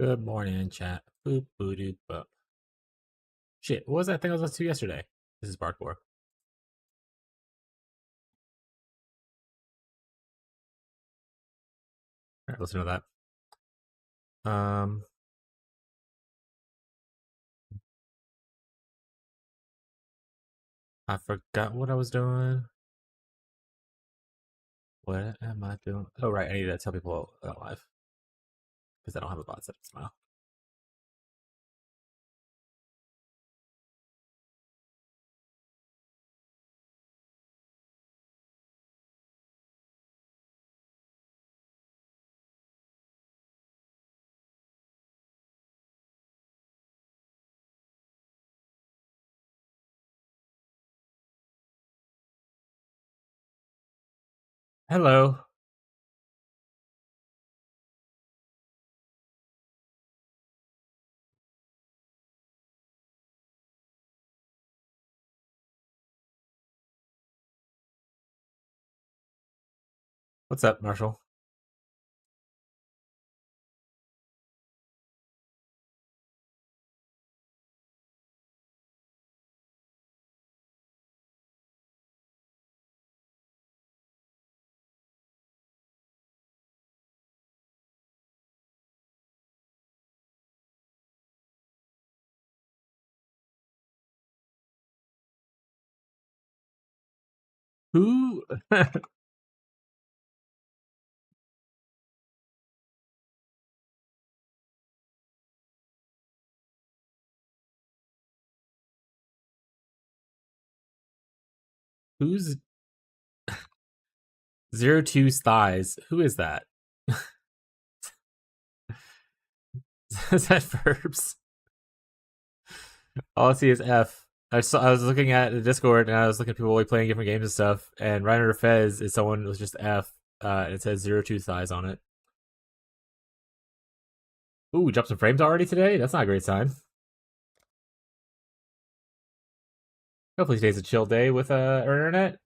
Good morning, chat. Boop, boop, doop, boop. Shit, what was that thing I was listening to yesterday? This is parkour. Alright, listen to that. I forgot what I was doing. What am I doing? Oh, right, I need to tell people about live. Because I don't have a bot set up somehow. Hello. What's up, Marshall? Who? Who's 02's thighs? Who is that? Is that verbs? All I see is F. I was looking at the Discord and I was looking at people playing different games and stuff. And Reiner Fez is someone with just F. And it says 02 thighs on it. Ooh, we dropped some frames already today? That's not a great sign. Hopefully today's a chill day with our internet.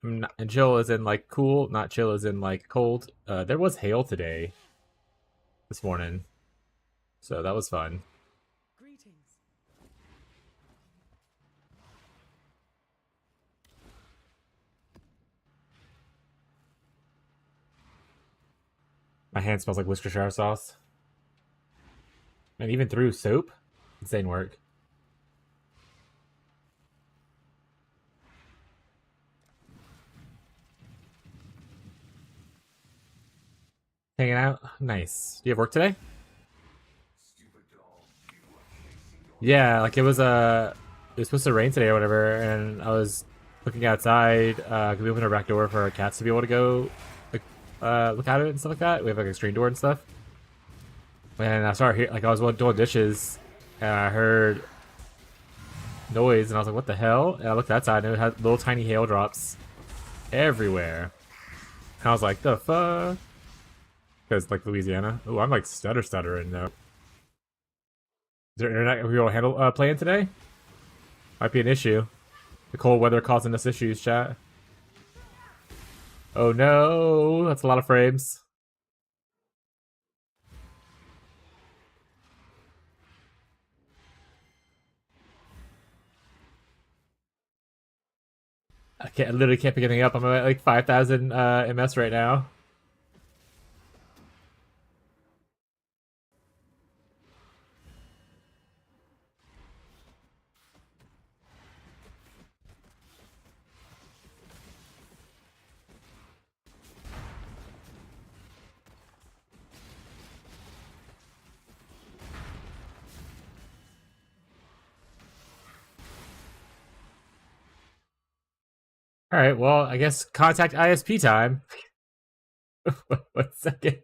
And chill is in like cool, not chill as in like cold. There was hail today, this morning. So that was fun. Greetings. My hand smells like Worcestershire sauce. And even through soap? Insane work. Hanging out? Nice. Do you have work today? Yeah, like it was supposed to rain today or whatever, and I was looking outside, cause we opened our back door for our cats to be able to go like look at it and stuff like that. We have like a screen door and stuff. And I started hearing, like I was doing dishes and I heard noise and I was like, what the hell? And I looked outside and it had little tiny hail drops everywhere. And I was like, the fuck? Because like Louisiana. Oh, I'm like stuttering though. Is there internet we will handle playing today? Might be an issue. The cold weather causing us issues, chat. Oh no, that's a lot of frames. I literally can't pick anything up. I'm at like 5,000 MS right now. All right, well, I guess contact ISP time. 1 second.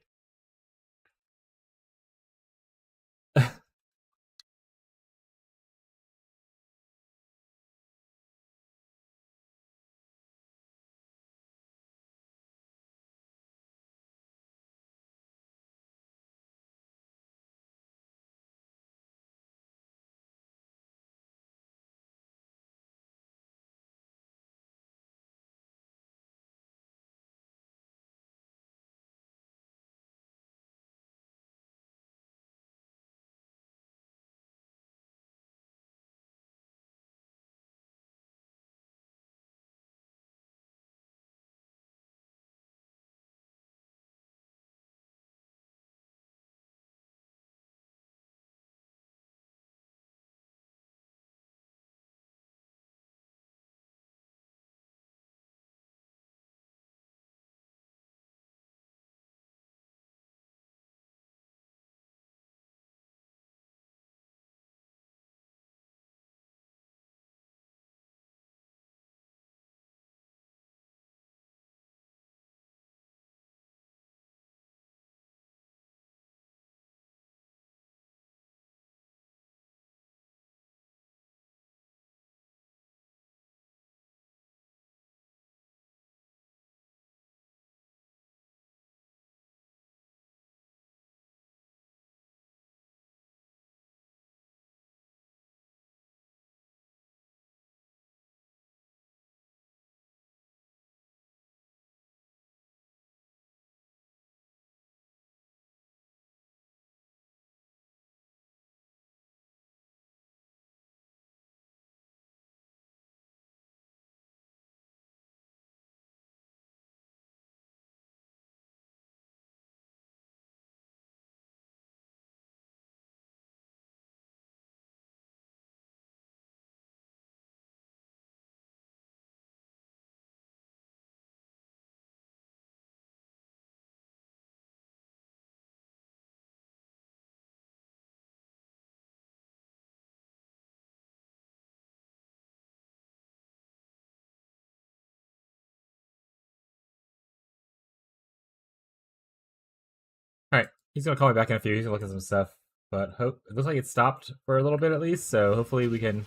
He's gonna call me back in a few. He's gonna look at some stuff, but hope it looks like it stopped for a little bit at least. So hopefully we can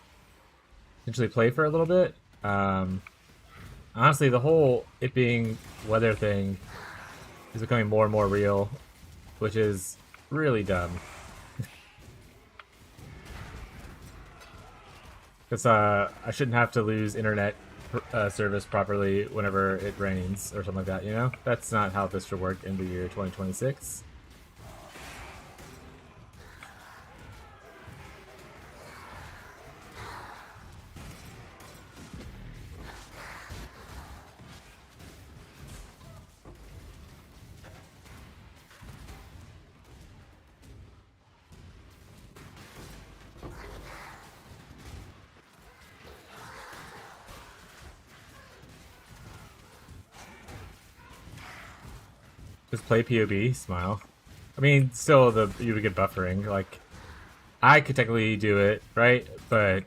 potentially play for a little bit. Honestly, the whole it being weather thing is becoming more and more real, which is really dumb. Because I shouldn't have to lose internet service properly whenever it rains or something like that, you know? That's not how this should work in the year 2026. Just play POB, smile. I mean, still, you would get buffering. Like, I could technically do it, right? But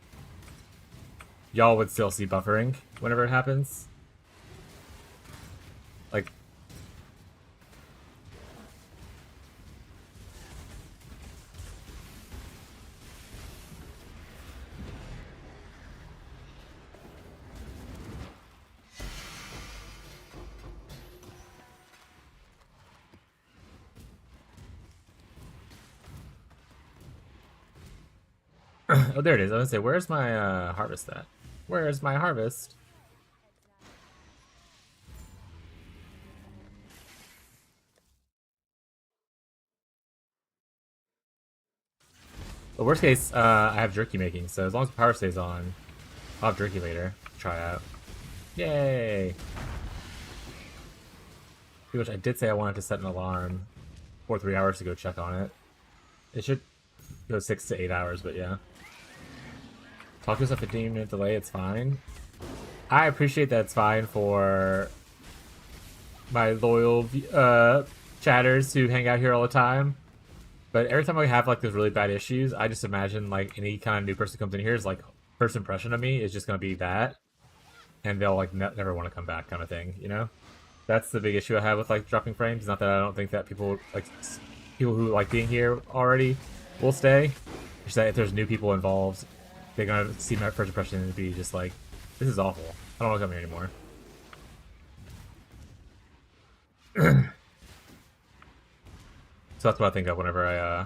y'all would still see buffering whenever it happens. Like, oh, there it is. I was gonna say, where's my harvest at? Where's my harvest? But worst case, I have jerky making, so as long as the power stays on, I'll have jerky later. Try out. Yay! Which I did say I wanted to set an alarm for 3 hours to go check on it. It should go 6 to 8 hours, but yeah. Talk to us a 15-minute delay, it's fine. I appreciate that it's fine for my loyal chatters who hang out here all the time. But every time I have like those really bad issues, I just imagine like any kind of new person comes in here is like first impression of me is just gonna be that, and they'll like never want to come back, kind of thing, you know? That's the big issue I have with like dropping frames. Not that I don't think that people who like being here already will stay. Just that if there's new people involved, they're gonna see my first impression and be just like, this is awful. I don't want to come here anymore. So that's what I think of whenever I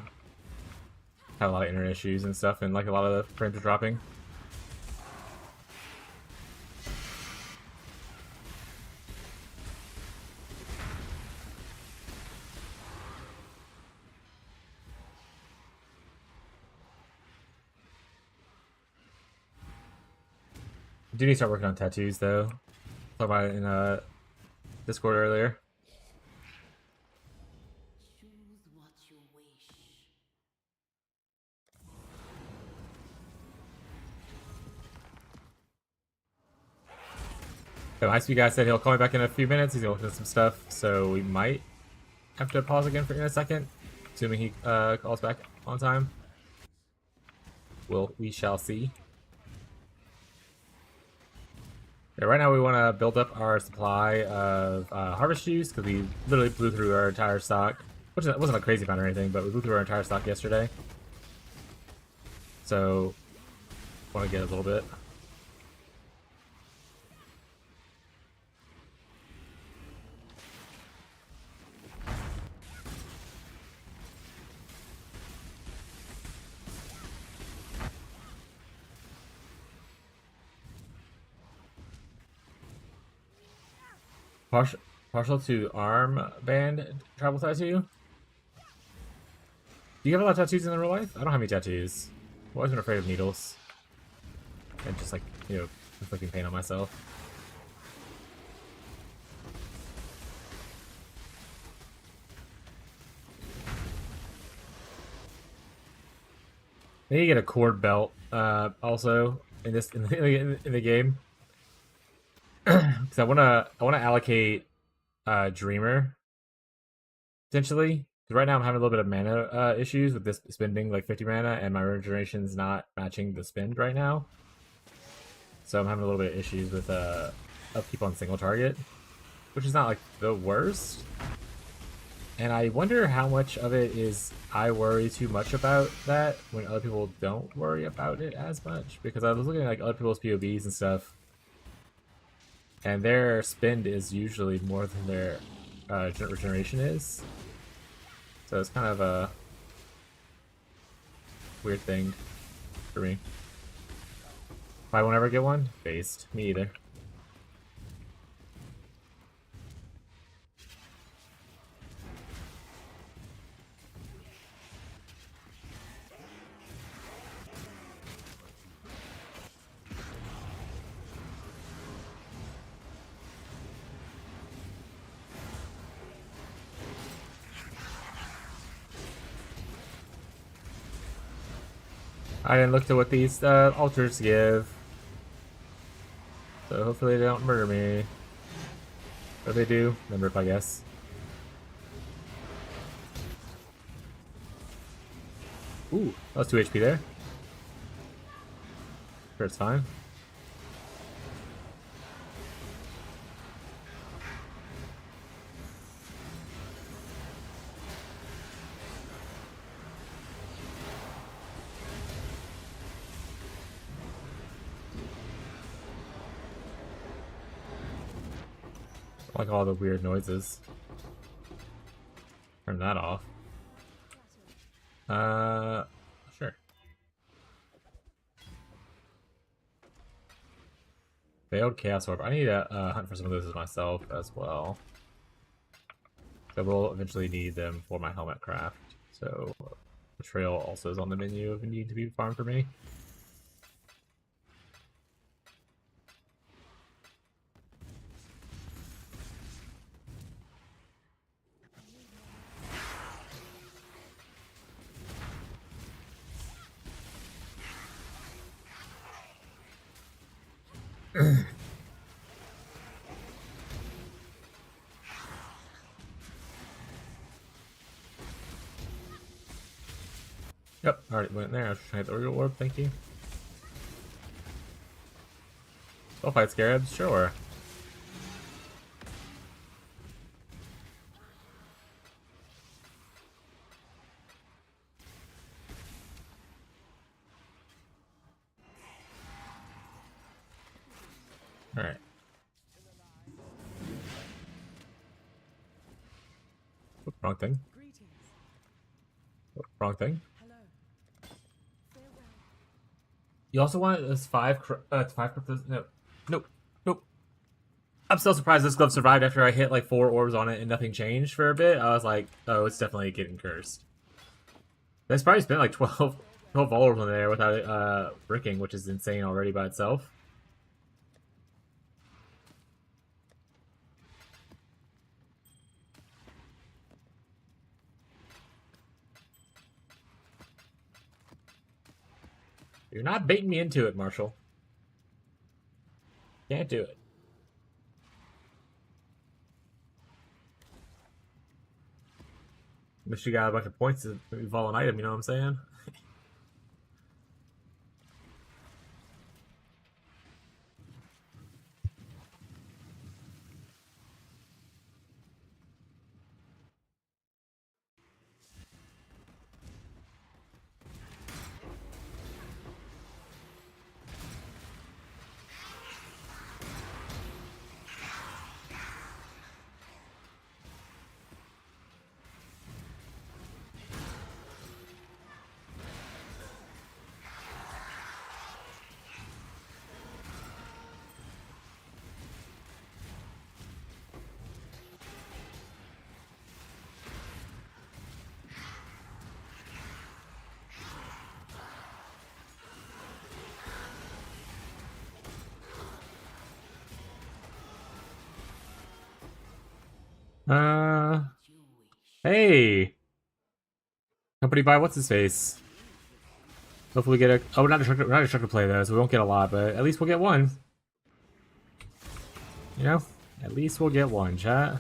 have a lot of internet issues and stuff, and like a lot of the frames are dropping. I do need to start working on tattoos though. Talked about it in Discord earlier. So ISP guy said he'll call me back in a few minutes. He's gonna look at some stuff, so we might have to pause again for in a second, assuming he calls back on time. We shall see. Yeah, right now we want to build up our supply of harvest juice because we literally blew through our entire stock, which wasn't a crazy amount or anything, but we blew through our entire stock yesterday. So, want to get a little bit. Partial to arm band travel tattoo? Do you have a lot of tattoos in real life? I don't have any tattoos. I've always been afraid of needles. And just like, you know, inflicting pain on myself. I need to get a cord belt also in the game. Because I wanna allocate Dreamer potentially. Because right now I'm having a little bit of mana issues with this spending like 50 mana, and my regeneration's not matching the spend right now. So I'm having a little bit of issues with upkeep on single target, which is not like the worst. And I wonder how much of it is I worry too much about that when other people don't worry about it as much. Because I was looking at like other people's POVs and stuff, and their spend is usually more than their regeneration is. So it's kind of a weird thing for me. I won't ever get one? Based. Me either. I didn't look to what these altars give. So hopefully they don't murder me. Or they do, then rip, I guess. Ooh, that was 2 HP there. Sure, it's fine. I like all the weird noises. Turn that off. Sure. Failed Chaos Orb. I need to hunt for some of those myself as well. I will eventually need them for my helmet craft. So, Betrayal also is on the menu if it needs to be farmed for me. Yep, already went there. I was trying to get the Orb, thank you. I'll fight Scarabs, sure. Alright. Wrong thing. Wrong thing. You also want this 5 cryptos? No. Nope. Nope. I'm still surprised this glove survived after I hit like 4 orbs on it and nothing changed for a bit. I was like, oh, it's definitely getting cursed. That's probably spent like 12 orbs on there without it bricking, which is insane already by itself. You're not baiting me into it, Marshall. Can't do it. Wish you got a bunch of points to evolve an item, you know what I'm saying? Hey! Company buy what's his face? Hopefully we get a. Oh, we're not a structure play though, so we won't get a lot, but at least we'll get one. You know? At least we'll get one, chat.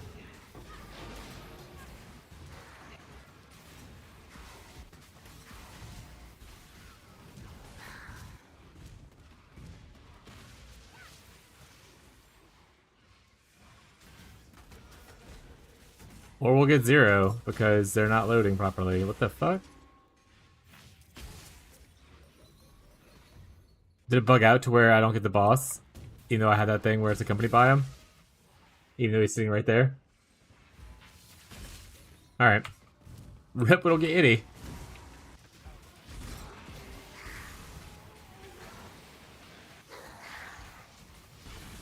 Or we'll get 0 because they're not loading properly. What the fuck? Did it bug out to where I don't get the boss? Even though I had that thing where it's accompanied by him? Even though he's sitting right there? Alright. Rip, it'll get itty.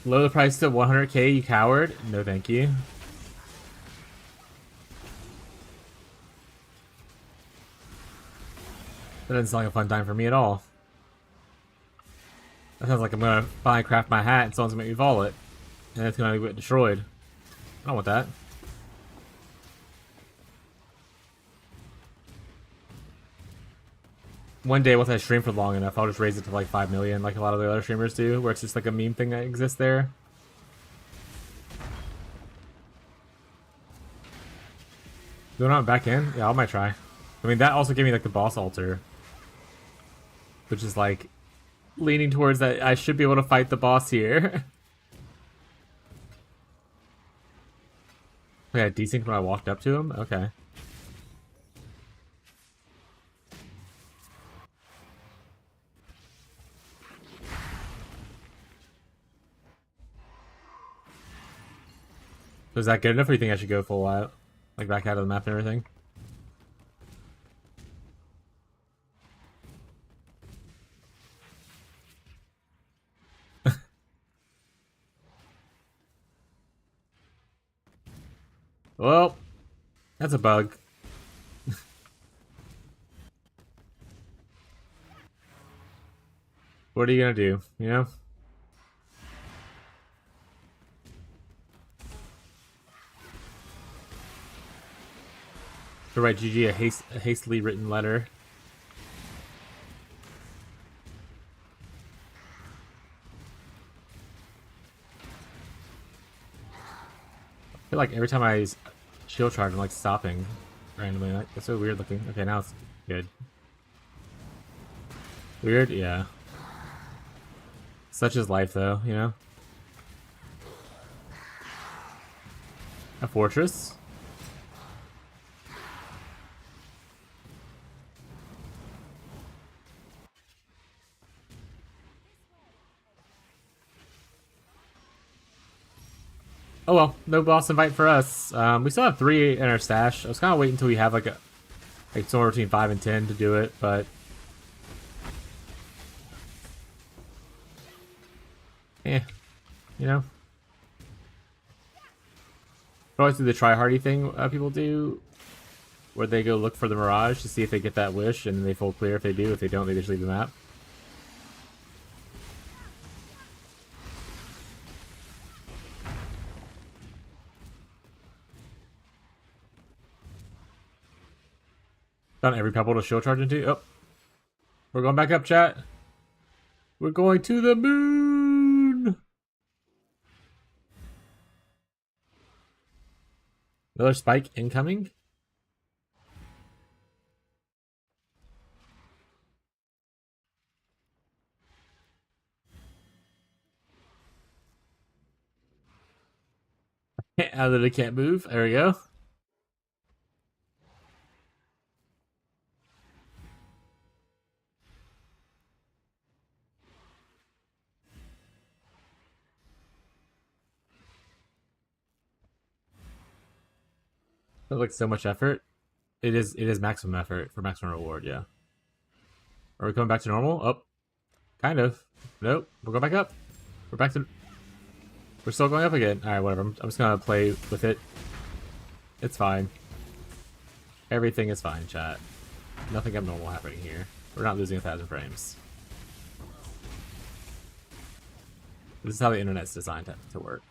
Lower the price to 100k, you coward. No thank you. That doesn't sound like a fun time for me at all. That sounds like I'm gonna finally craft my hat and someone's gonna make me vol it. And it's gonna get destroyed. I don't want that. One day, once I stream for long enough, I'll just raise it to like 5 million, like a lot of the other streamers do, where it's just like a meme thing that exists there. Doing it back in? Yeah, I might try. I mean, that also gave me like the boss altar, which is like leaning towards that I should be able to fight the boss here. I got desync when I walked up to him? Okay. So is that good enough, or do you think I should go full out? Like back out of the map and everything? Well, that's a bug. What are you gonna do, you know? To write GG a hastily written letter. I feel like every time I shield charge, I'm like stopping randomly. Like, that's so weird looking. Okay, now it's good. Weird? Yeah. Such is life, though, you know? A fortress? Oh well, no boss invite for us. We still have 3 in our stash. I was kind of waiting until we have like somewhere between 5 and 10 to do it, but you know. I always do the try-hardy thing people do, where they go look for the Mirage to see if they get that wish, and then they full clear if they do. If they don't, they just leave the map. Done every pebble to shield charge into. Oh, we're going back up, chat. We're going to the moon. Another spike incoming. I literally can't move. There we go. That looks so much effort. It is maximum effort for maximum reward, yeah. Are we coming back to normal? Oh, kind of. Nope. We're going back up. We're back to... We're still going up again. Alright, whatever. I'm just gonna play with it. It's fine. Everything is fine, chat. Nothing abnormal happening here. We're not losing 1,000 frames. This is how the internet's designed to work.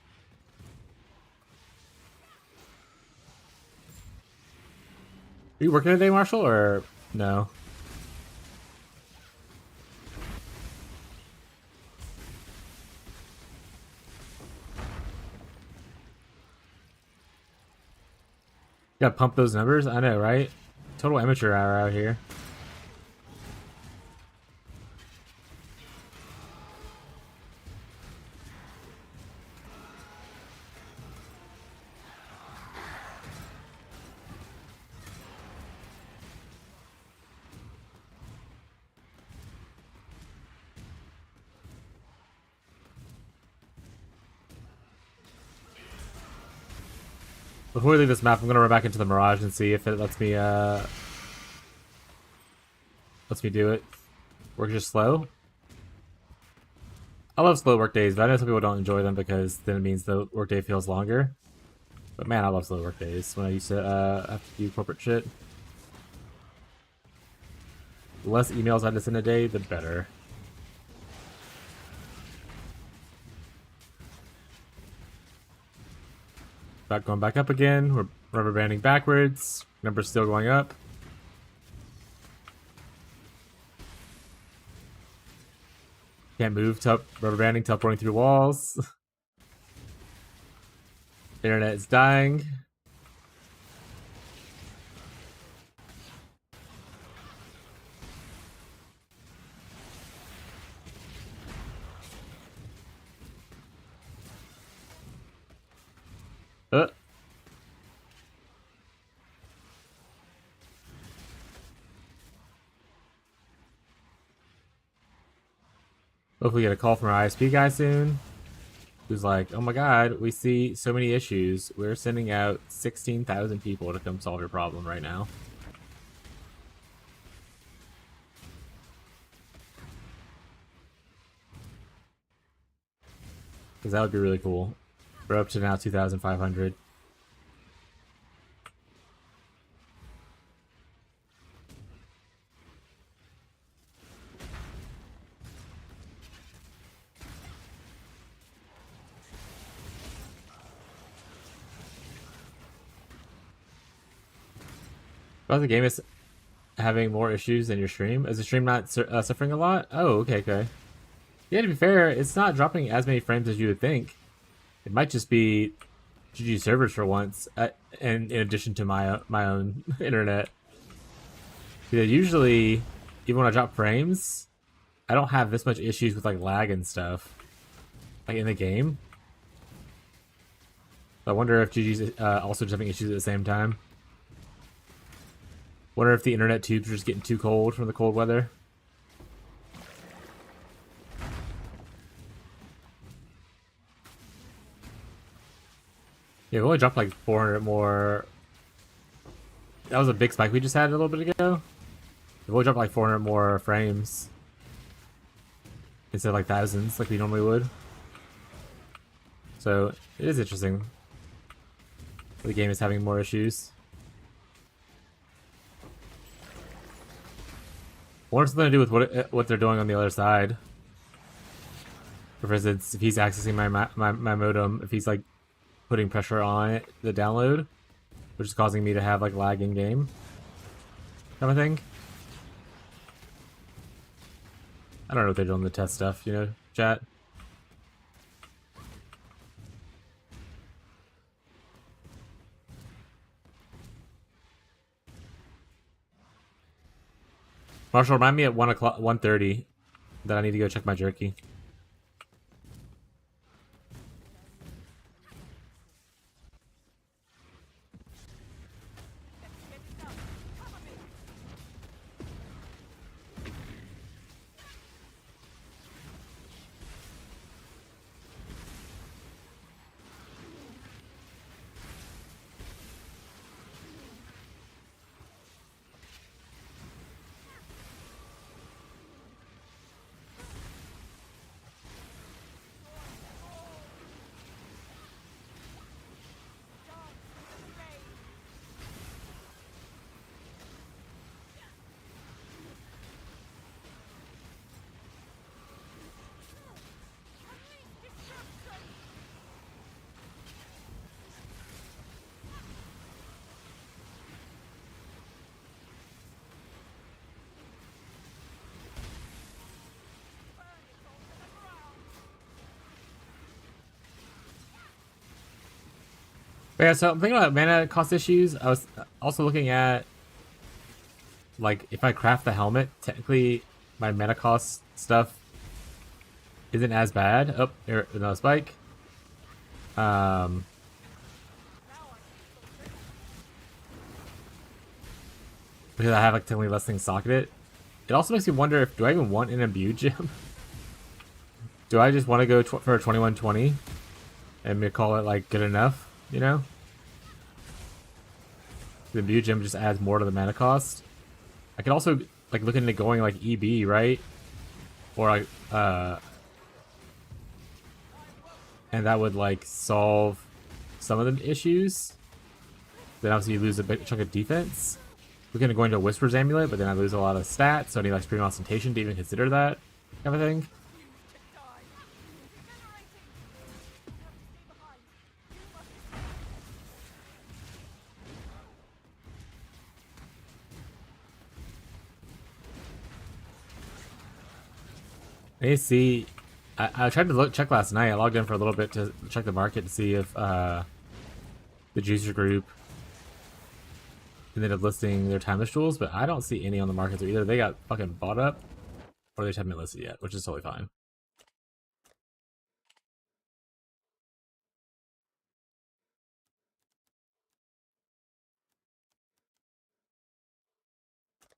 Are you working today, Marshall, or no? Gotta pump those numbers? I know, right? Total amateur hour out here. Before we leave this map, I'm gonna run back into the Mirage and see if it lets me do it. Work just slow. I love slow work days, but I know some people don't enjoy them because then it means the workday feels longer. But man, I love slow work days when I used to have to do corporate shit. The less emails I had to send a day, the better. Going back up again. We're rubber banding backwards. Numbers still going up. Can't move. Rubber banding. Teleporting through walls. Internet is dying. Hopefully get a call from our ISP guy soon. Who's like, oh my god, we see so many issues. We're sending out 16,000 people to come solve your problem right now. Because that would be really cool. We're up to now 2,500. But the game is having more issues than your stream. Is the stream not suffering a lot? Oh, okay. Yeah, to be fair, it's not dropping as many frames as you would think. It might just be GG servers for once, and in addition to my own internet. Because usually, even when I drop frames, I don't have this much issues with like lag and stuff, like in the game. I wonder if GG's also just having issues at the same time. Wonder if the internet tubes are just getting too cold from the cold weather. Yeah, we only dropped like 400 more. That was a big spike we just had a little bit ago. We've only dropped like 400 more frames instead of like thousands like we normally would. So it is interesting. The game is having more issues. I wonder if something to do with what they're doing on the other side. For instance, if he's accessing my modem, if he's like putting pressure on it, the download, which is causing me to have like lag in game, kind of thing. I don't know what they're doing in the test stuff, you know, chat. Marshall, remind me at 1:30 that I need to go check my jerky. But yeah, so I'm thinking about mana cost issues. I was also looking at, like, if I craft the helmet, technically my mana cost stuff isn't as bad. Oh, here, another spike. Because I have like technically less things socketed. It also makes me wonder if, do I even want an imbued gem? Do I just want to go for a 2120 and call it like good enough, you know? The Imbue Gem just adds more to the mana cost. I could also like look into going like EB, right? Or like and that would like solve some of the issues. Then obviously you lose a big chunk of defense. We're gonna go into Whisper's Amulet, but then I lose a lot of stats, so I need like Scream Ostentation to even consider that kind of thing. I need to see. I tried to check last night. I logged in for a little bit to check the market to see if the Juicer Group ended up listing their timeless jewels, but I don't see any on the market. So either they got fucking bought up, or they just haven't been listed yet, which is totally fine.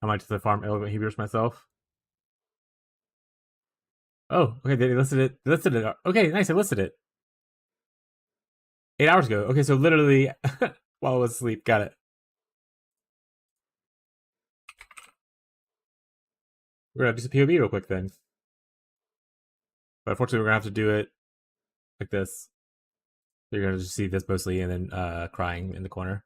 I might just farm Elegant Hebrews myself. Oh, okay, they listed it. They listed it. Okay, nice. They listed it 8 hours ago. Okay, so literally while I was asleep, got it. We're gonna do some POB real quick then. But unfortunately, we're gonna have to do it like this. You're gonna just see this mostly, and then crying in the corner.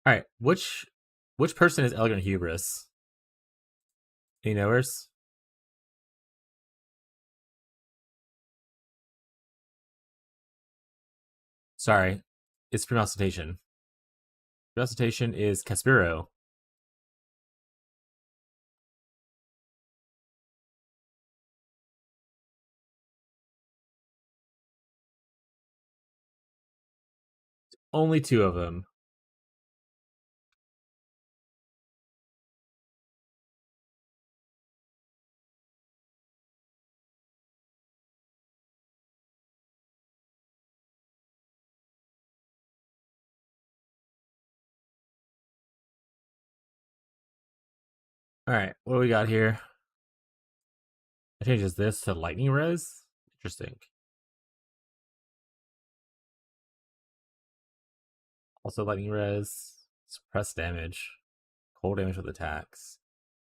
All right, which person is Elegant Hubris? Any knowers? Sorry, it's pronunciation. Pronunciation is Caspiro. Only two of them. All right, what do we got here? I changes this to lightning res. Interesting. Also lightning res, suppress damage, cold damage with attacks,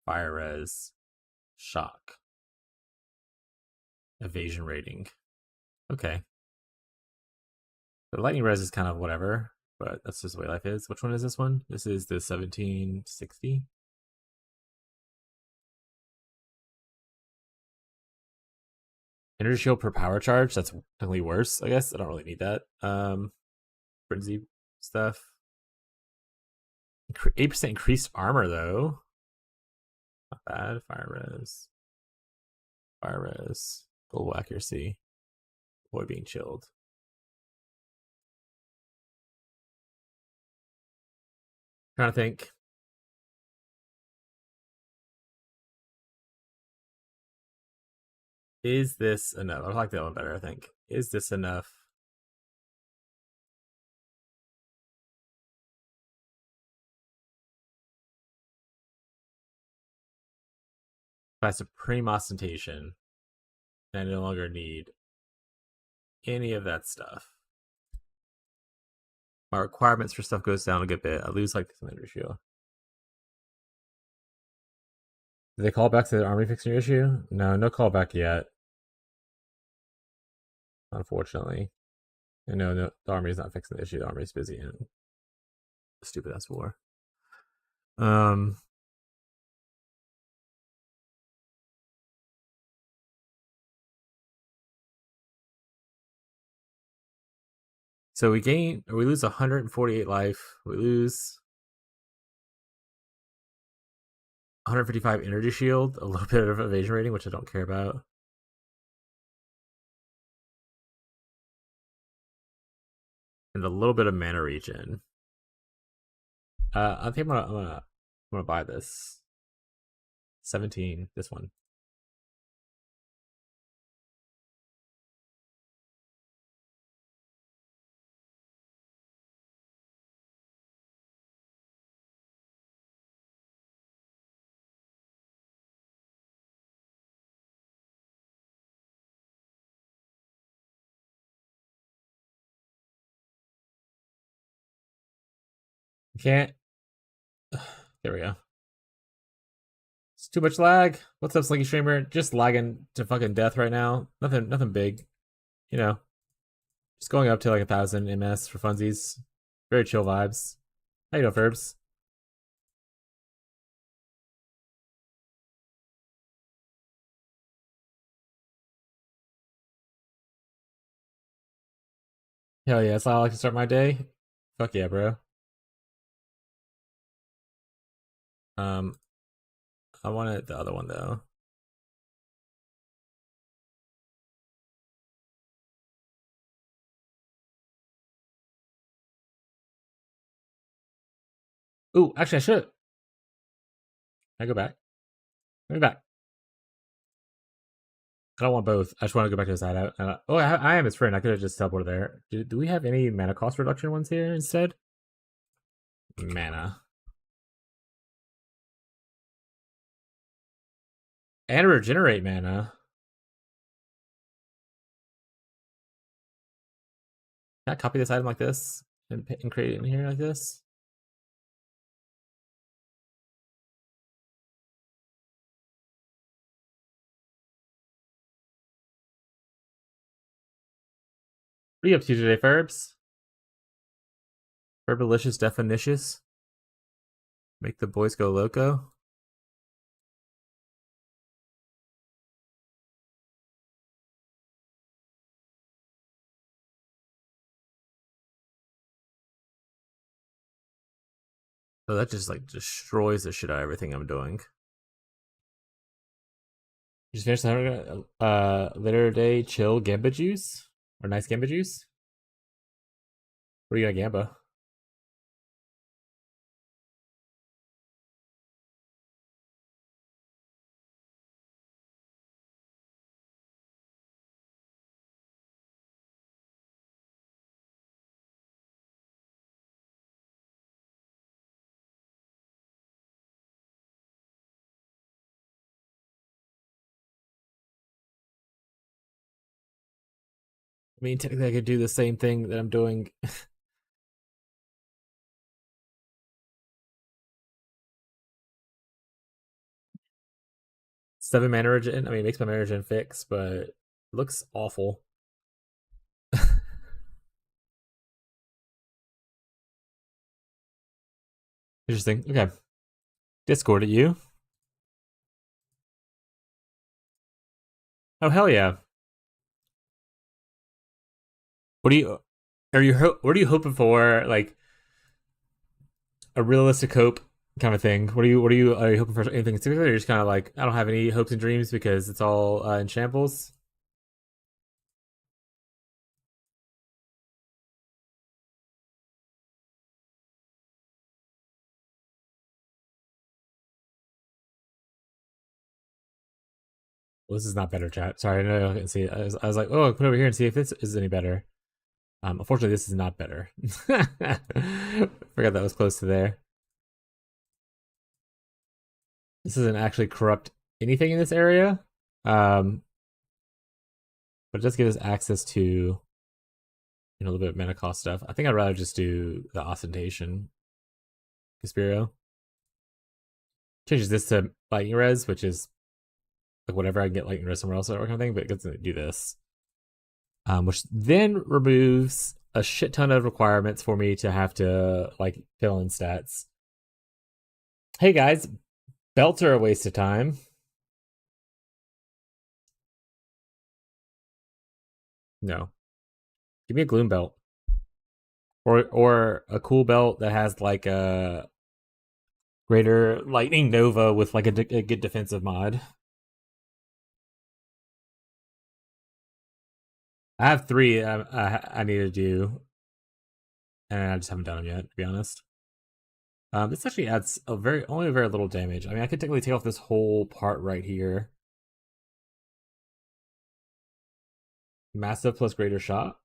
fire res, shock, evasion rating. Okay. The lightning res is kind of whatever, but that's just the way life is. Which one is this one? This is the 1760. Energy shield per power charge. That's definitely worse, I guess. I don't really need that. Frenzy stuff. 8% increased armor though. Not bad. Fire res. Fire res. Global accuracy. Avoid being chilled. Trying to think. Is this enough? I like that one better, I think. Is this enough? By Supreme Ostentation, I no longer need any of that stuff. My requirements for stuff goes down a good bit. I lose like some energy shield. Did they call back to the army fixing your issue? No, no callback yet. Unfortunately. And no, the army's not fixing the issue. The army's busy in a stupid ass war. Um So we lose 148 life. We lose 155 energy shield, a little bit of evasion rating, which I don't care about. And a little bit of mana regen. I think I'm gonna buy this. 17, this one. Can't. There we go. It's too much lag. What's up, Slinky Streamer? Just lagging to fucking death right now. Nothing big. You know, just going up to like 1,000 ms for funsies. Very chill vibes. How you doing, Ferbs? Hell yeah, that's how I like to start my day. Fuck yeah, bro. Um, I wanted the other one though. Ooh, actually, I should. I go back. Let me back. I don't want both. I just want to go back to his hideout. Oh, I am his friend. I could have just teleported there. Do we have any mana cost reduction ones here instead? Mana. And regenerate mana. Can I copy this item like this and create it in here like this? What are you up to today, Ferbs? Ferbalicious Definitious? Make the boys go loco? Oh, that just like destroys the shit out of everything I'm doing. You just finished the later day chill gamba juice? Or nice gamba juice? What do you got gamba? I mean, technically I could do the same thing that I'm doing. 7 mana regen. I mean, it makes my mana regen fix, but it looks awful. Interesting. Okay. Discord at you. Oh hell yeah. What are you what are you hoping for? Like a realistic hope kind of thing. Are you hoping for anything particular? Or you're just kind of like I don't have any hopes and dreams because it's all in shambles. Well, this is not better, chat. Sorry, I know I can see it. I was like, oh, I'll put it over here and see if this is any better. Unfortunately, this is not better. Forgot that was close to there. This doesn't actually corrupt anything in this area. Um, but it does give us access to a little bit of mana cost stuff. I think I'd rather just do the ostentation Caspirio. Changes this to lightning res, which is like whatever I can get lightning res somewhere else or kind of thing, but it gets to do this. Which then removes a shit ton of requirements for me to have to like fill in stats. Hey guys, belts are a waste of time. No. Give me a gloom belt. Or a cool belt that has like a greater lightning nova with like a good defensive mod. I have 3 I need to do, and I just haven't done them yet, to be honest. This actually adds only very little damage. I mean, I could technically take off this whole part right here. Massive plus greater shot.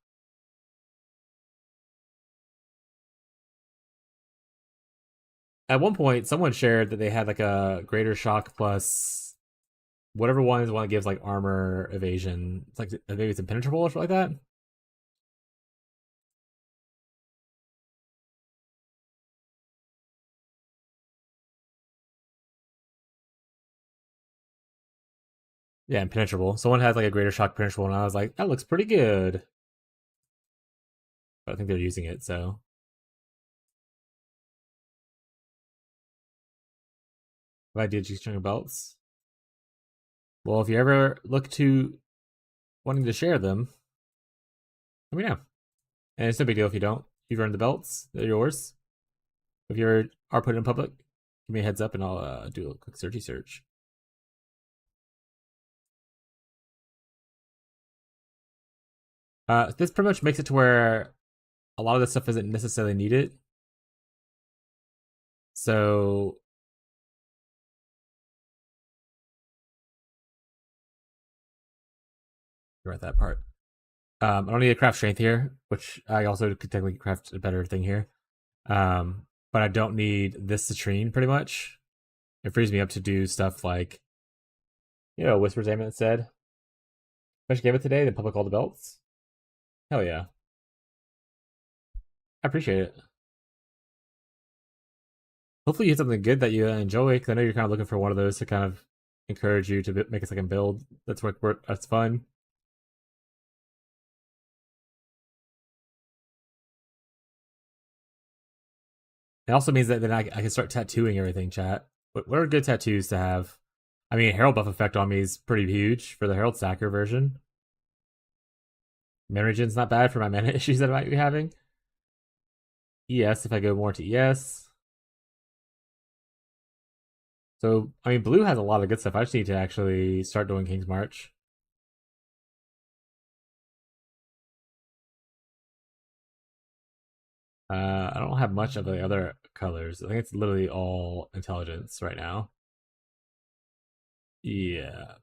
At one point, someone shared that they had like a greater shock plus whatever one is one that gives like armor evasion. It's like maybe it's impenetrable or something like that. Yeah, impenetrable. Someone had like a greater shock penetrable, and I was like, that looks pretty good. But I think they're using it, so. If I did G-string of belts. Well, if you ever look to wanting to share them, let me know. And it's no big deal if you don't. You've earned the belts; they're yours. If you are put in public, give me a heads up, and I'll do a quick searchy search. This pretty much makes it to where a lot of this stuff isn't necessarily needed. So you're at that part. I don't need to craft strength here, which I also could technically craft a better thing here. But I don't need this citrine pretty much. It frees me up to do stuff like, Whisper's Amulet said. If I should give it today, then public all the belts. Hell yeah. I appreciate it. Hopefully you hit something good that you enjoy, because I know you're kind of looking for one of those to kind of encourage you to make a second build. That's fun. It also means that then I can start tattooing everything, chat. What are good tattoos to have? I mean, Herald buff effect on me is pretty huge for the Herald Stacker version. Memory gen's not bad for my mana issues that I might be having. ES, if I go more to ES. So, I mean, blue has a lot of good stuff. I just need to actually start doing King's March. I don't have much of the other colors. I think it's literally all intelligence right now. Yeah.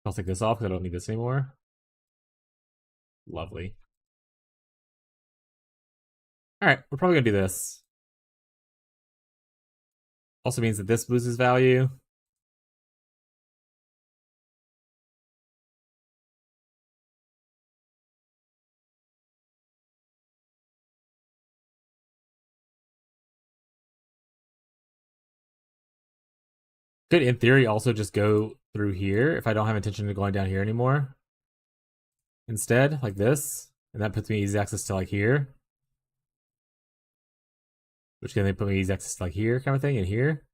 I'll take this off because I don't need this anymore. Lovely. Alright, we're probably gonna do this. Also means that this loses value. Could, in theory, also just go through here if I don't have intention of going down here anymore. Instead, like this. And that puts me easy access to like here. Which can then put me easy access to like here kind of thing, and here.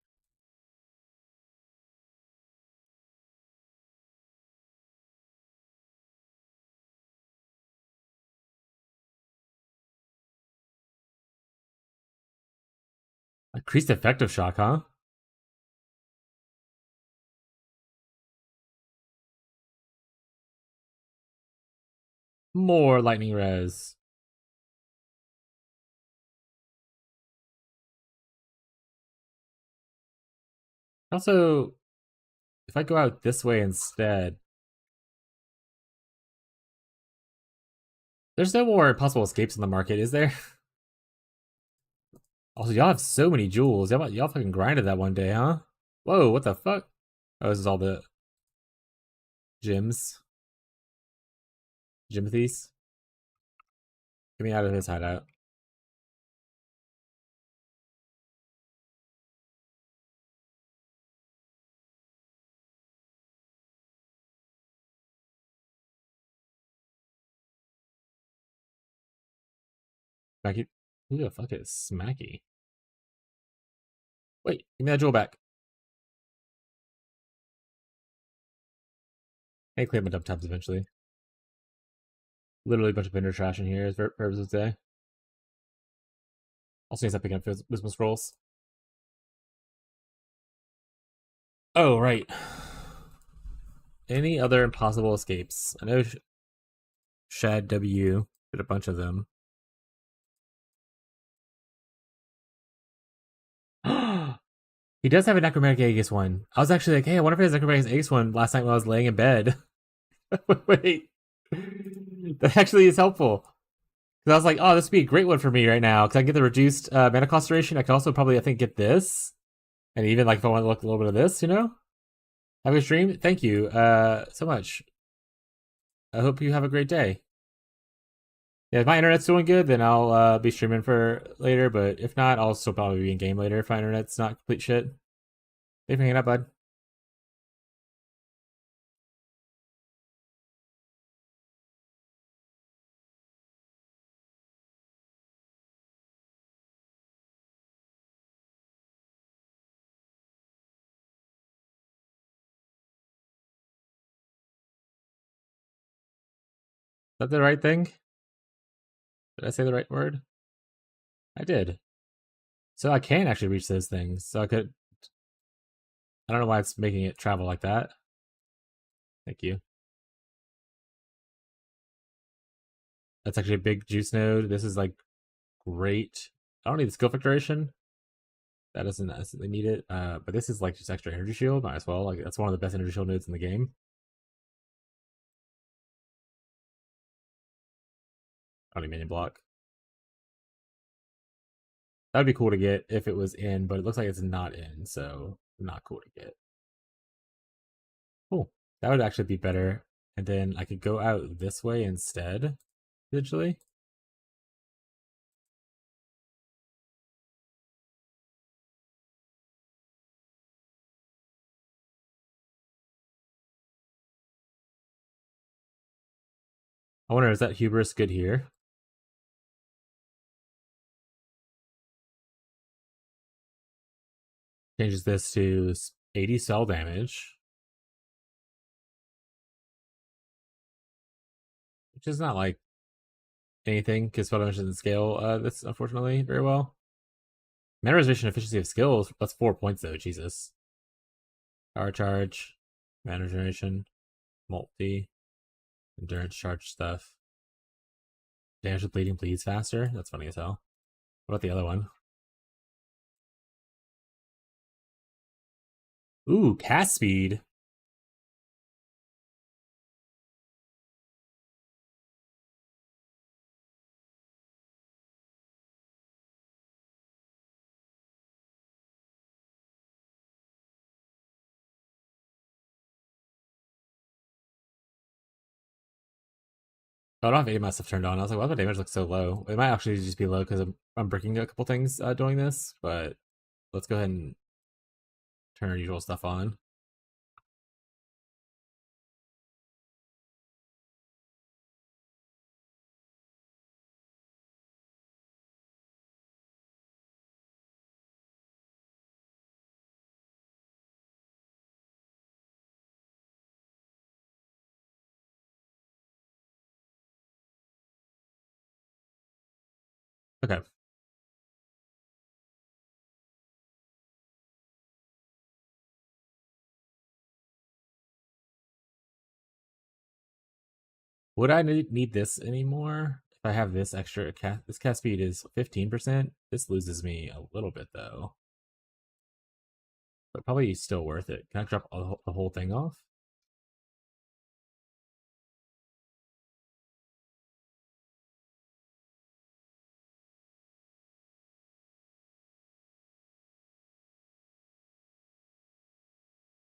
Increased effective shock, huh? More lightning res. Also, if I go out this way instead, there's no more possible escapes in the market, is there? Also, y'all have so many jewels. Y'all fucking grinded that one day, huh? Whoa, what the fuck? Oh, this is all the gems. Jimothy's. Get me out of this hideout. Smacky. Who the fuck is Smacky? Wait, give me that jewel back. I clear my dump tabs eventually. Literally a bunch of vendor trash in here, as Verbs would say. Also need to stop picking up Wisdom Scrolls. Oh, right. Any other impossible escapes? I know Shad W did a bunch of them. He does have a Necromantic Aegis one. I was actually like, hey, I wonder if he has Necromantic Aegis one last night while I was laying in bed. Wait. That actually is helpful. Because I was like, oh, this would be a great one for me right now. Because I can get the reduced mana cost duration. I can also probably, I think, get this. And even like if I want to look a little bit of this, Have a stream. Thank you so much. I hope you have a great day. Yeah, if my internet's doing good, then I'll be streaming for later. But if not, I'll still probably be in game later if my internet's not complete shit. Thanks for hanging out, bud. that the right thing? Did I say the right word? I did. So I can actually reach those things. So I could. I don't know why it's making it travel like that. Thank you. That's actually a big juice node. This is like great. I don't need the skill filtration. That doesn't necessarily need it. But this is like just extra energy shield. Might as well. Like that's one of the best energy shield nodes in the game. I don't need minion block. That would be cool to get if it was in, but it looks like it's not in, so not cool to get. Cool. That would actually be better. And then I could go out this way instead, potentially. I wonder, is that hubris good here? Changes this to 80 cell damage, which is not like anything because spell damage doesn't scale this unfortunately very well. Memorization efficiency of skills, that's 4 points though, Jesus. Power charge, mana regeneration, multi, endurance charge stuff. Damage with bleeding bleeds faster. That's funny as hell. What about the other one? Ooh, cast speed. Oh, I don't have aim stuff turned on. I was like, why does my damage look so low? It might actually just be low because I'm breaking a couple things doing this, but let's go ahead and turn our usual stuff on. Okay. Would I need this anymore? If I have this extra cast, this cast speed is 15%. This loses me a little bit though, but probably still worth it. Can I drop the whole thing off?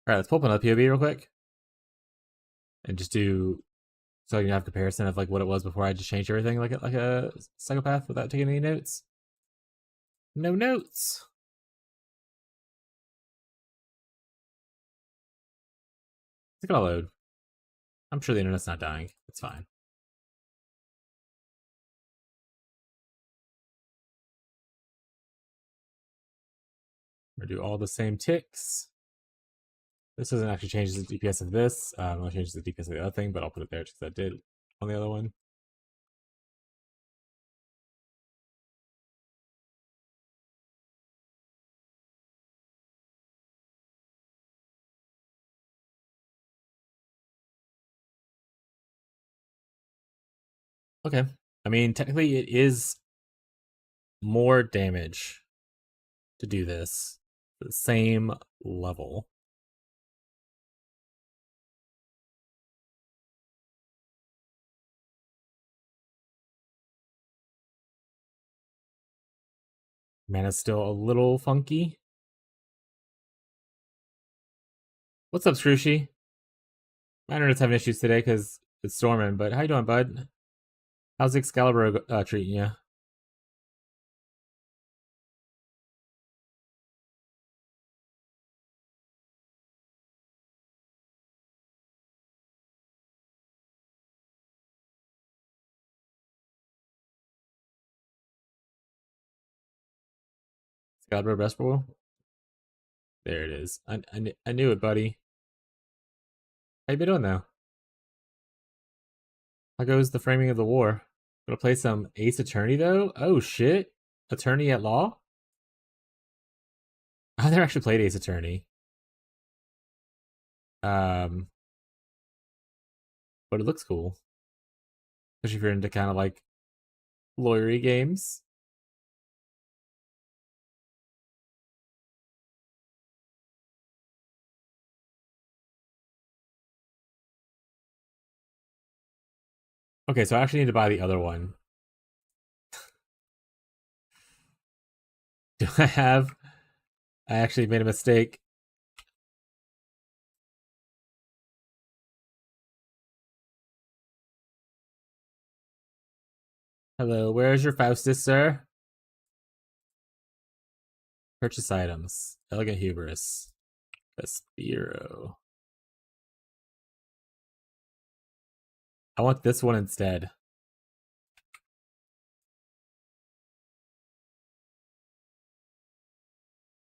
All right, let's pull up another POV real quick and just do so you can have comparison of like what it was before I just changed everything like a psychopath without taking any notes. No notes. It's gonna load. I'm sure the internet's not dying. It's fine. We're gonna do all the same ticks. This doesn't actually change the DPS of this. It only changes the DPS of the other thing, but I'll put it there because I did on the other one. Okay. I mean, technically, it is more damage to do this. The same level. Mana's still a little funky. What's up, Scrooshy? My internet's having issues today because it's storming, but how you doing, bud? How's Excalibur treating you? Excalibur Best Boy? There it is. I knew it, buddy. How you been doing, though? How goes the framing of the war? Gonna play some Ace Attorney though? Oh shit. Attorney at Law? I've never actually played Ace Attorney. Um, but it looks cool. Especially if you're into kind of like lawyery games. Okay, so I actually need to buy the other one. Do I have? I actually made a mistake. Hello, where's your Faustus, sir? Purchase items. Elegant Hubris. Vespero. I want this one instead.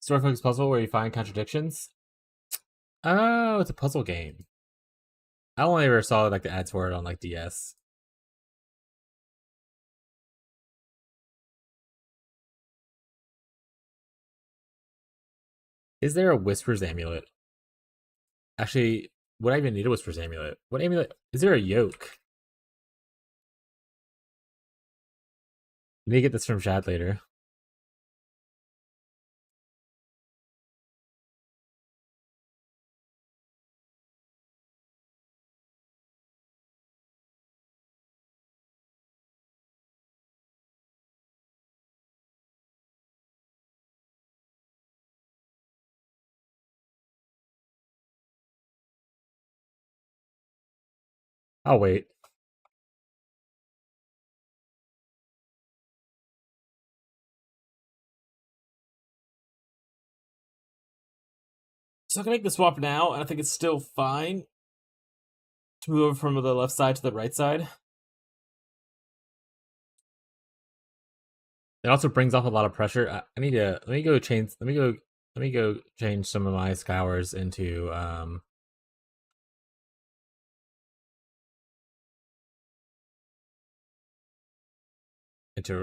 Story focused puzzle where you find contradictions. Oh, it's a puzzle game. I only ever saw like the ads for it on like DS. Is there a Whisper's amulet? Actually, would I even need a Whisper's amulet? What amulet? Is there a yoke? I need to get this from Shad later. I'll wait. So I can make the swap now, and I think it's still fine to move over from the left side to the right side. It also brings off a lot of pressure. I need to let me go change some of my scours into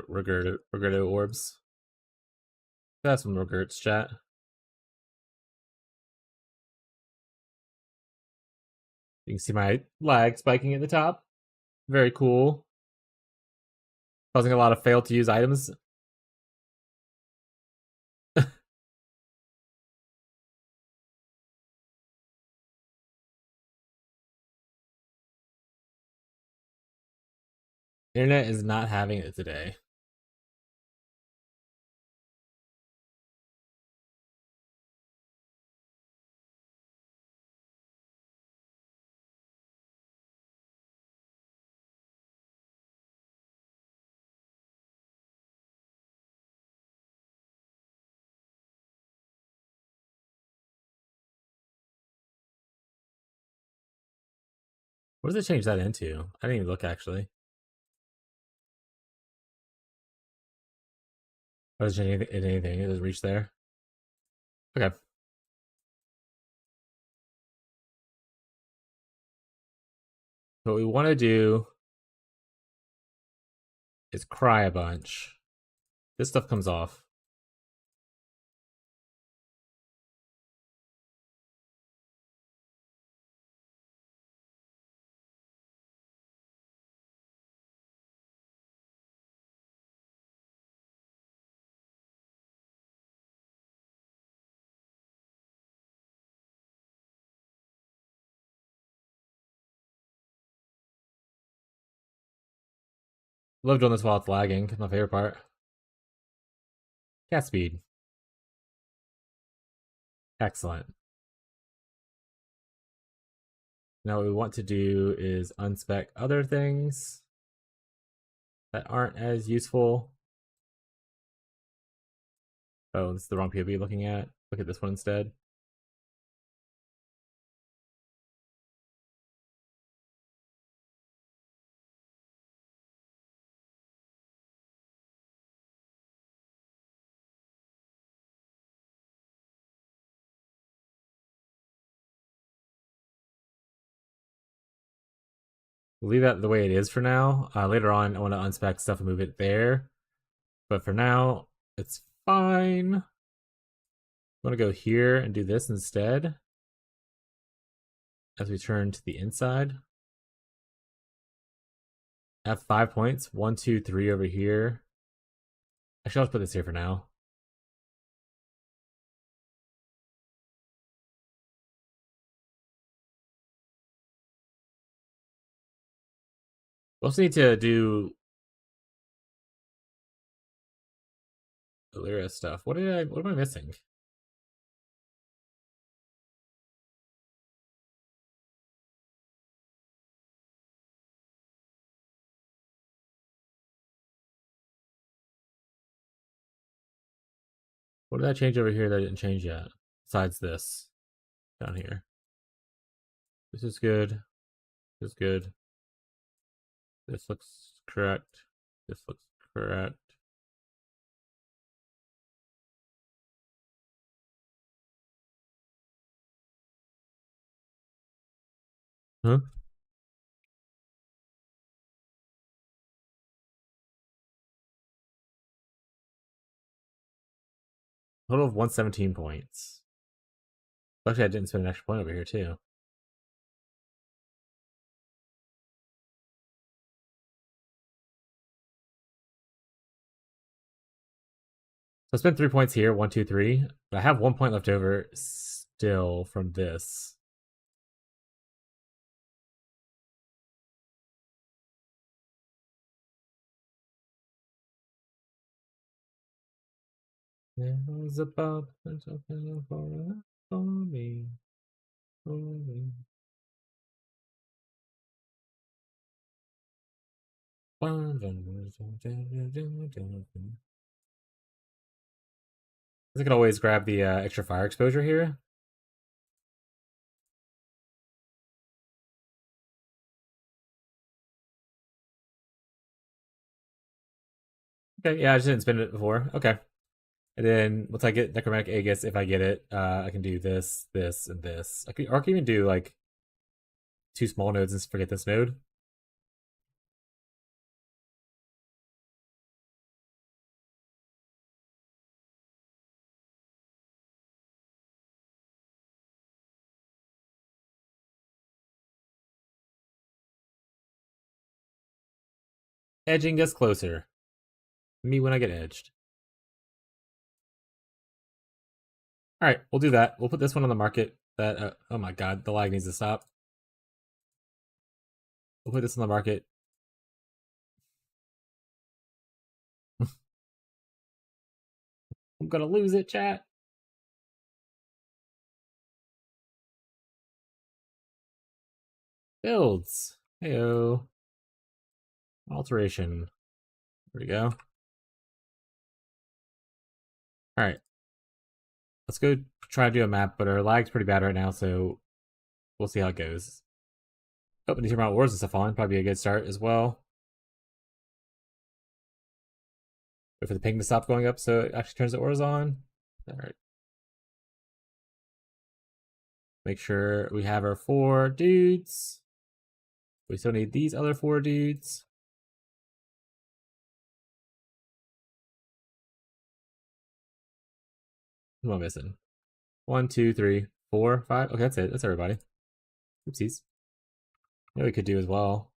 Regretto orbs. That's some regrets, chat. You can see my lag spiking at the top. Very cool. Causing a lot of fail to use items. Internet is not having it today. What does it change that into? I didn't even look actually. What does it change anything? It doesn't reach there. Okay. What we want to do is cry a bunch. This stuff comes off. Love doing this while it's lagging. My favorite part. Cat speed. Excellent. Now what we want to do is unspec other things that aren't as useful. Oh, this is the wrong POV looking at. Look at this one instead. We'll leave that the way it is for now. Later on, I want to unspec stuff and move it there. But for now, it's fine. I want to go here and do this instead as we turn to the inside. I have 5 points. 1, 2, 3 over here. Actually, I'll just put this here for now. We also need to do Illyria stuff. What am I missing? What did I change over here that I didn't change yet? Besides this down here. This is good. This is good. This looks correct. This looks correct. Huh? Total of 117 points. Actually, I didn't spend an extra point over here, too. So I spent 3 points here, 1, 2, 3. But I have 1 point left over still from this. It was about something for me. For me. I could always grab the extra fire exposure here. Okay, yeah, I just didn't spend it before. Okay. And then once I get Necromantic Aegis, if I get it, I can do this, this, and this. I can even do like 2 small nodes and forget this node. Edging us closer. Me when I get edged. All right, we'll do that. We'll put this one on the market. That oh my god, the lag needs to stop. We'll put this on the market. I'm gonna lose it, chat. Builds. Heyo. Alteration. There we go. All right. Let's go try to do a map, but our lag's pretty bad right now, so we'll see how it goes. Oh, and these are wars and stuff on. Probably a good start as well. Wait for the ping to stop going up so it actually turns the ores on. Alright. Make sure we have our 4 dudes. We still need these other 4 dudes. Who am I missing? 1, 2, 3, 4, 5. Okay, that's it. That's everybody. Oopsies. Yeah, we could do as well.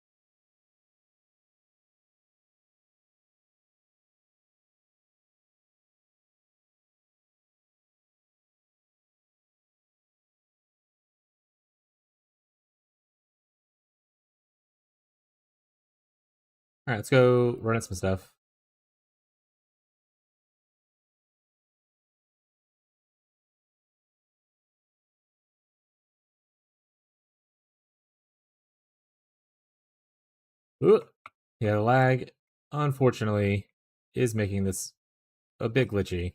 Alright, let's go run at some stuff. Ooh. Yeah, the lag, unfortunately, is making this a bit glitchy.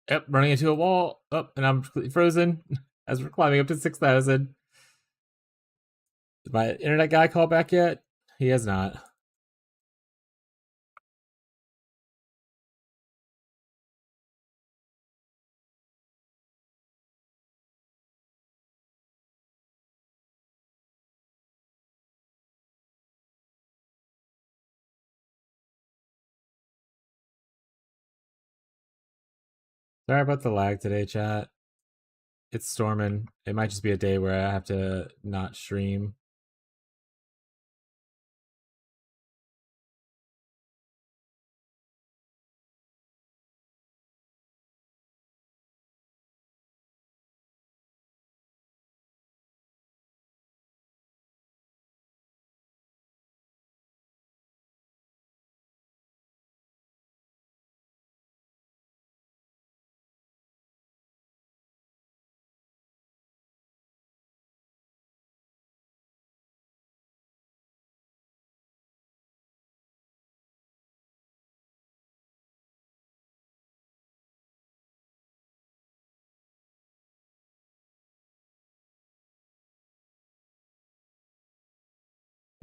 Yep, running into a wall. Oh, and I'm completely frozen as we're climbing up to 6,000. Did my internet guy call back yet? He has not. Sorry about the lag today, chat. It's storming. It might just be a day where I have to not stream.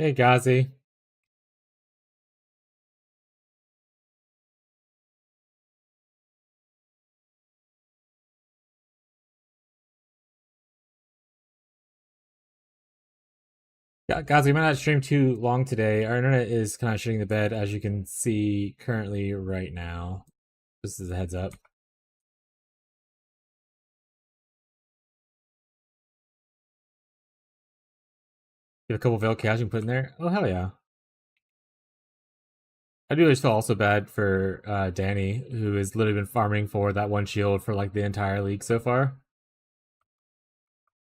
Hey, Gazi. Guys, we might not stream too long today. Our internet is kind of shitting the bed, as you can see currently right now. This is a heads up. You have a couple Veil Chaos you can put in there. Oh, hell yeah. I do just feel also bad for Danny, who has literally been farming for that one shield for like the entire league so far.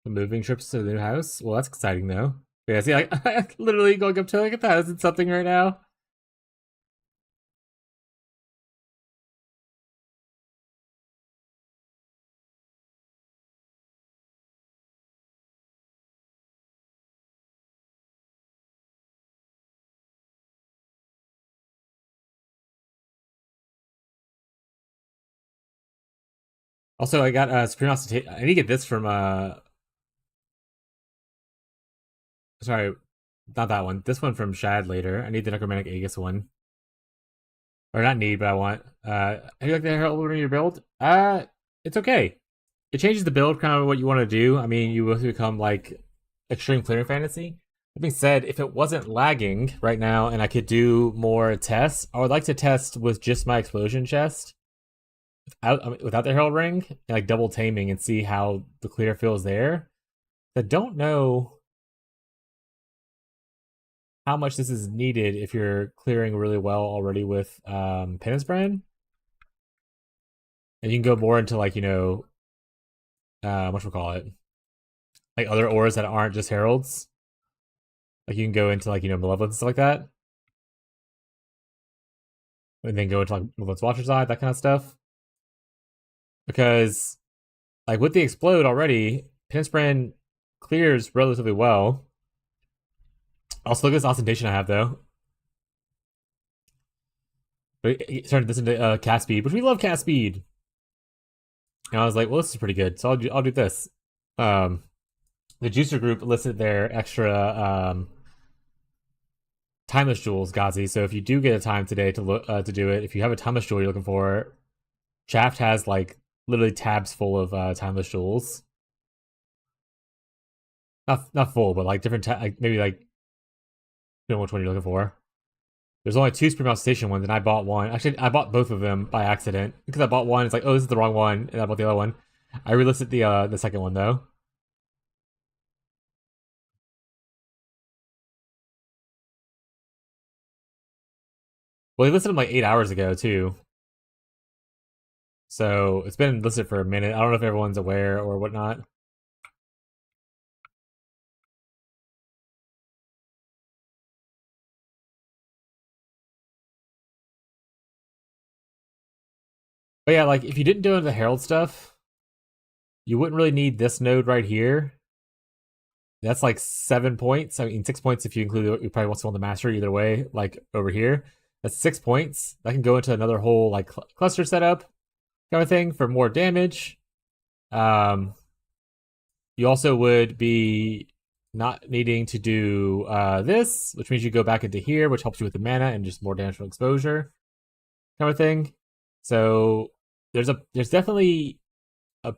The moving trips to the new house. Well, that's exciting though. But yeah, see, I'm literally going up to like 1,000 something right now. Also, I got Supreme Ostentation. I need to get this from sorry, not that one. This one from Shad later. I need the Necromantic Aegis one. Or not need, but I want. Have you like the Herald in your build? It's okay. It changes the build kind of what you want to do. I mean, you will become like extreme clearing fantasy. That being said, if it wasn't lagging right now and I could do more tests, I would like to test with just my explosion chest without the Herald Ring and like double taming and see how the clear feels there. I don't know how much this is needed if you're clearing really well already with Penance Brand. And you can go more into like, what we call it? Like other auras that aren't just heralds. Like you can go into like, malevolence and stuff like that. And then go into like malevolence watcher side, that kind of stuff. Because like with the explode already, Penance Brand clears relatively well. Also look at this ostentation I have though. But it turned this into cast speed, which we love cast speed. And I was like, well, this is pretty good, so I'll do this. The juicer group listed their extra timeless jewels, Gazi. So if you do get a time today to look to do it, if you have a timeless jewel you're looking for, Shaft has like literally tabs full of timeless jewels. Not full, but like different like maybe like you know which one you're looking for. There's only two Supreme Station ones, and I bought one. Actually, I bought both of them by accident because I bought one. It's like, oh, this is the wrong one, and I bought the other one. I relisted the second one though. Well, he listed them like 8 hours ago too, so it's been listed for a minute. I don't know if everyone's aware or whatnot. But yeah, like if you didn't do any of the Herald stuff, you wouldn't really need this node right here. That's like 7 points. I mean, 6 points if you include you probably want to on the master either way. Like over here, that's 6 points. That can go into another whole like cluster setup. kind of thing for more damage. You also would be not needing to do this, which means you go back into here, which helps you with the mana and just more damage from exposure, kind of thing. So there's definitely a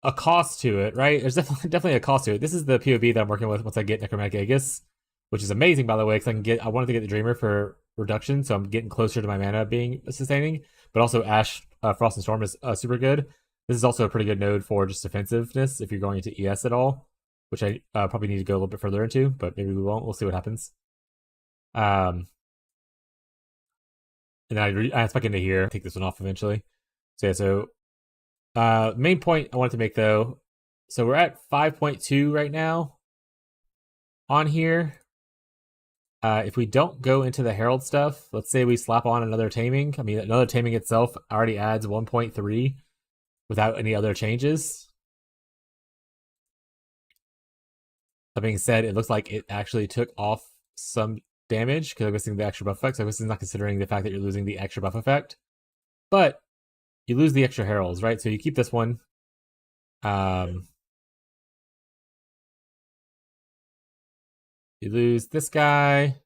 a cost to it, right? There's definitely a cost to it. This is the POB that I'm working with once I get Necromantic Aegis, which is amazing, by the way, because I wanted to get the Dreamer for reduction, so I'm getting closer to my mana being sustaining. But also Ash, Frost and Storm is super good. This is also a pretty good node for just defensiveness if you're going into ES at all, which I probably need to go a little bit further into, but maybe we won't. We'll see what happens. And then I spec into here, take this one off eventually. So yeah, so main point I wanted to make though, so we're at 5.2 right now on here. If we don't go into the Herald stuff, let's say we slap on another taming. I mean, another taming itself already adds 1.3 without any other changes. That being said, it looks like it actually took off some damage because I'm guessing the extra buff effect. So I guess it's not considering the fact that you're losing the extra buff effect. But you lose the extra heralds, right? So you keep this one. You lose this guy,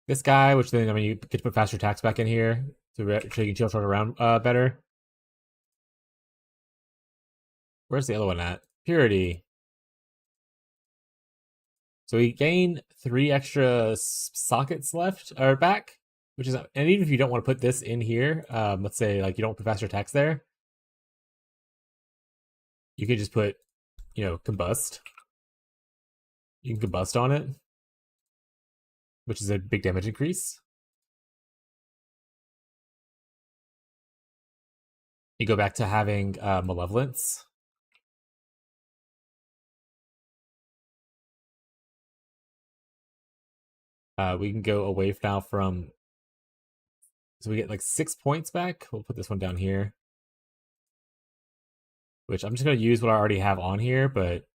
which then, I mean, you get to put faster attacks back in here so you can chill around better. Where's the other one at? Purity. So we gain 3 extra sockets left or back, which is, and even if you don't want to put this in here, let's say like you don't put faster attacks there, you could just put, combust. You can combust on it, which is a big damage increase. You go back to having malevolence. We can go away now from, so we get like 6 points back. We'll put this one down here, which I'm just going to use what I already have on here, but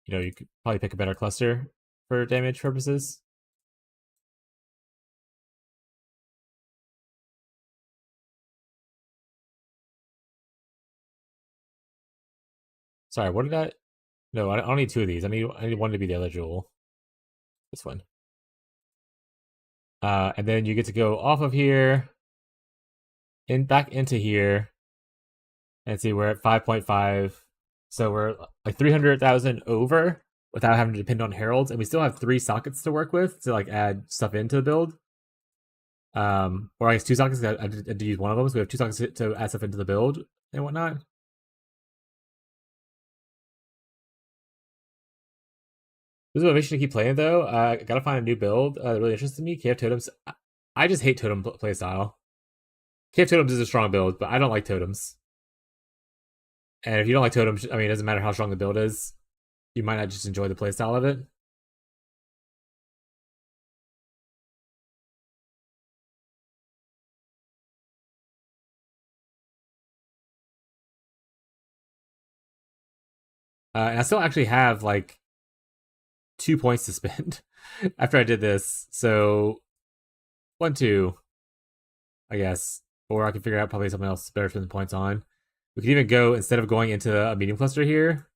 you could probably pick a better cluster for damage purposes. Sorry, what did I? No, I don't need 2 of these. I need one to be the other jewel. This one. And then you get to go off of here, back into here, and see we're at 5.5. So we're like 300,000 over without having to depend on heralds, and we still have 3 sockets to work with to like add stuff into the build. Or I guess 2 sockets. I had to use one of them, so we have 2 sockets to add stuff into the build and whatnot. This is a motivation to keep playing though. I gotta find a new build that really interests me. Cave Totems. I just hate Totem playstyle. Cave Totems is a strong build, but I don't like Totems. And if you don't like Totems, I mean, it doesn't matter how strong the build is. You might not just enjoy the playstyle of it. And I still actually have like 2 points to spend after I did this. So 1, 2, I guess. Or I can figure out probably something else better to spend the points on. We could even go, instead of going into a medium cluster here,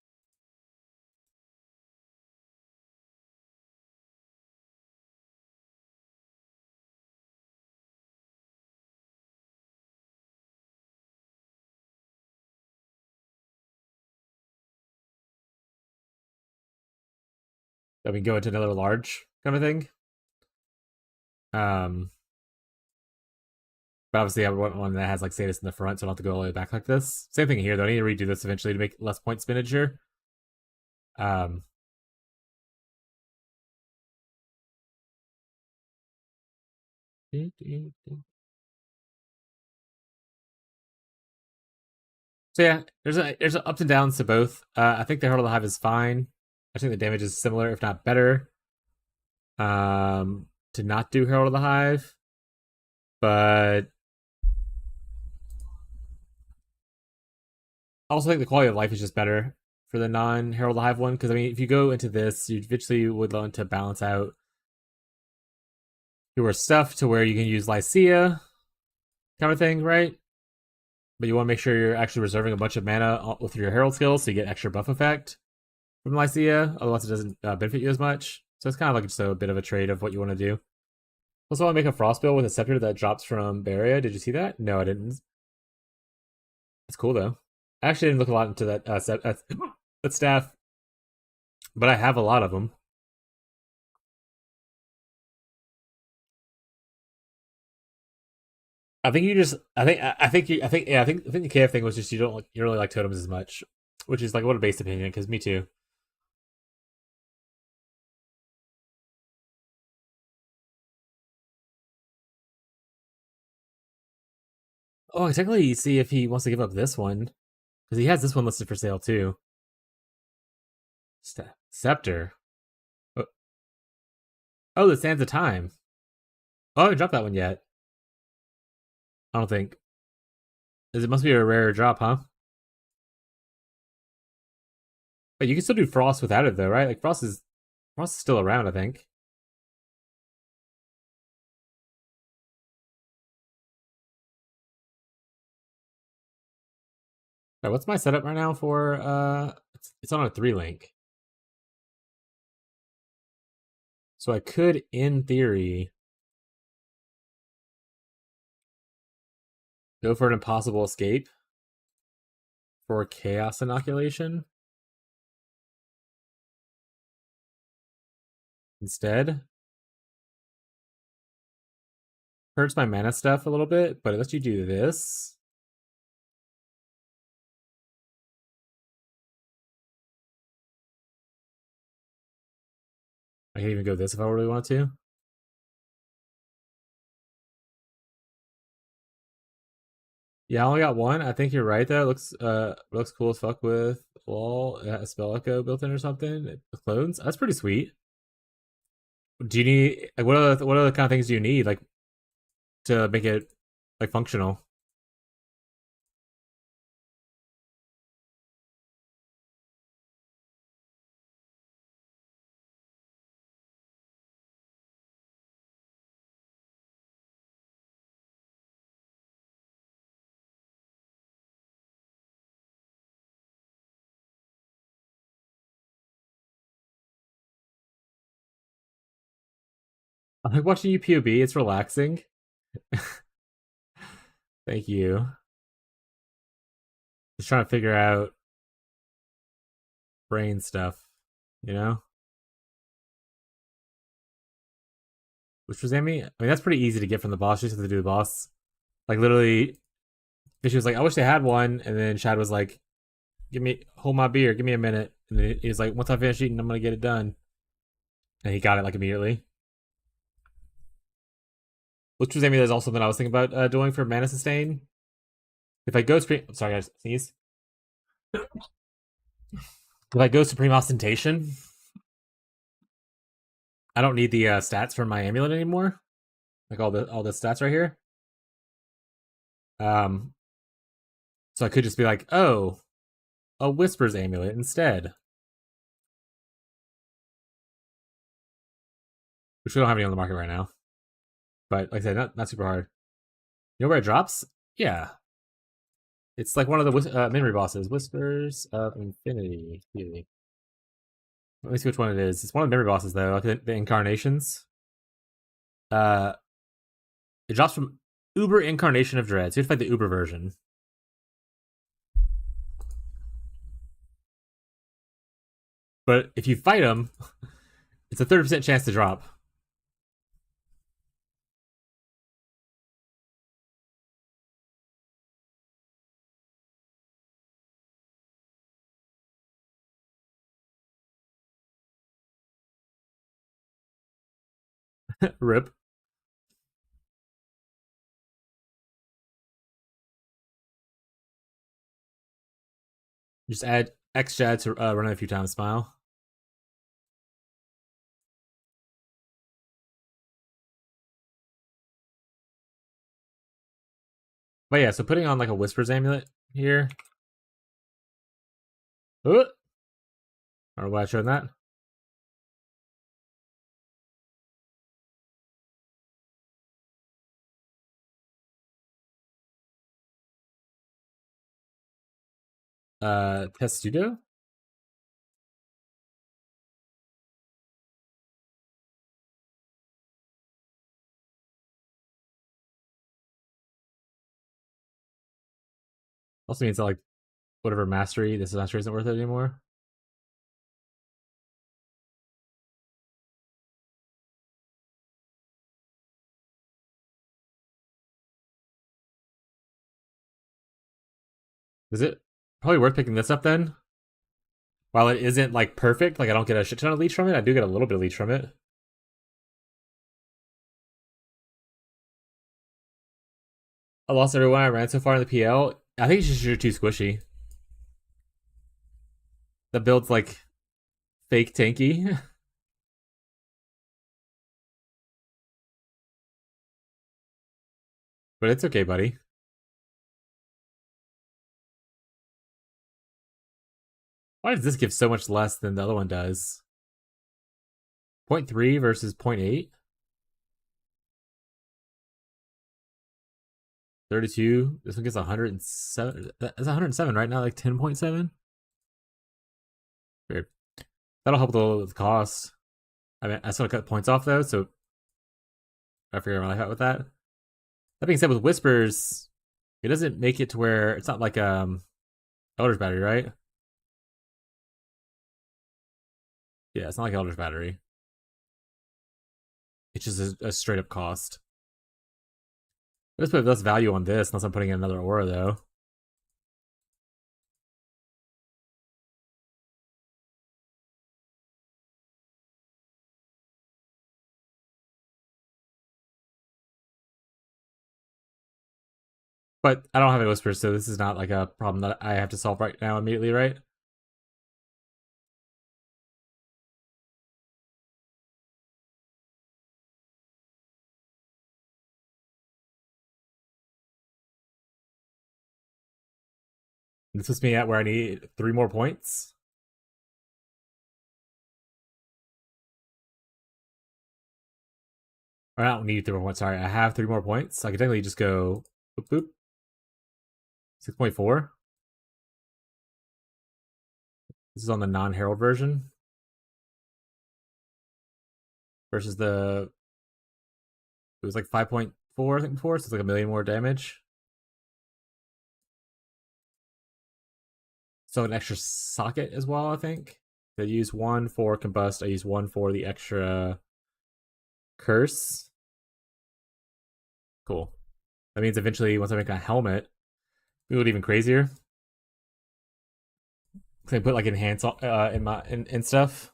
that we can go into another large kind of thing. But obviously I want one that has like status in the front, so I don't have to go all the way back like this. Same thing here, though. I need to redo this eventually to make less point spinach here. So yeah, there's ups and downs to both. I think the Herald of the Hive is fine. I think the damage is similar, if not better. To not do Herald of the Hive, but I also think the quality of life is just better for the non-Herald of the Hive one. Because I mean, if you go into this, you eventually would want to balance out your stuff to where you can use Lycia kind of thing, right? But you want to make sure you're actually reserving a bunch of mana with your Herald skills so you get extra buff effect from Lycia. Otherwise, it doesn't benefit you as much. So it's kind of like just a bit of a trade of what you want to do. Also, want to make a Frostbill with a Scepter that drops from Baria. Did you see that? No, I didn't. It's cool though. I actually didn't look a lot into that that staff, but I have a lot of them. I think you just. I think the KF thing was just you don't really like totems as much, which is like what a base opinion. Because me too. Oh, technically, you see if he wants to give up this one because he has this one listed for sale too. Scepter. Oh, oh, the Sands of Time. Oh, I haven't dropped that one yet. I don't think. It must be a rare drop, huh? But you can still do Frost without it though, right? Like Frost is still around, I think. All right, what's my setup right now for it's on a 3 link. So I could, in theory, go for an impossible escape for chaos inoculation instead. Hurts my mana stuff a little bit, but it lets you do this. I can even go this if I really want to. Yeah, I only got one. I think you're right though. It looks cool as fuck with wall, a spell echo built in or something. With clones. That's pretty sweet. Do you need like what other kind of things do you need like to make it like functional? I like watching you POB. It's relaxing. Thank you. Just trying to figure out brain stuff, you know? Which was Amy? I mean, that's pretty easy to get from the boss. You just have to do the boss. Like, literally, she was like, I wish they had one. And then Shad was like, hold my beer, give me a minute. And then he was like, once I finish eating, I'm going to get it done. And he got it, like, immediately. Which was Amy, there's also something I was thinking about doing for Mana Sustain. If I go Supreme. Sorry, guys, sneeze. If I go Supreme Ostentation, I don't need the stats from my amulet anymore. Like all the stats right here. Um, so I could just be like, oh, a Whispers amulet instead. Which we don't have any on the market right now. But like I said, not super hard. You know where it drops? Yeah. It's like one of the memory bosses. Whispers of Infinity. Let me see which one it is. It's one of the memory bosses though, like the incarnations. Uh it drops from Uber Incarnation of Dread. So you have to fight the Uber version. But if you fight him, it's a 30% chance to drop. Rip. Just add X Shad to run it a few times, smile. But yeah, so putting on like a Whispers amulet here. Or why I showed that. Testudo? Also means that like whatever mastery, this mastery isn't worth it anymore. Is it probably worth picking this up then? While it isn't like perfect, like I don't get a shit ton of leech from it, I do get a little bit of leech from it. I lost everyone I ran so far in the PL. I think it's just you're too squishy. The build's like fake tanky. But it's okay, buddy. Why does this give so much less than the other one does? 0.3 versus 0.8? 32. This one gets 107. That's 107, right? Not like 10.7? Weird. That'll help with the cost. I mean, I still cut points off though, so I figure out with that. That being said, with Whispers, it doesn't make it to where it's not like Elder's Battery, right? Yeah, it's not like Elder's Battery. It's just a straight up cost. Let's put less value on this unless I'm putting in another aura though. But I don't have a Whisper, so this is not like a problem that I have to solve right now immediately, right? This puts me at where I need 3 more points. Or I don't need 3 more points, sorry. I have 3 more points. So I can technically just go boop boop. 6.4. This is on the non-herald version. Versus it was like 5.4, I think before, so it's like a million more damage. So an extra socket as well, I think. I use 1 for combust, I use 1 for the extra curse. Cool. That means eventually, once I make a helmet, we do it even crazier. Can I put like enhance in stuff?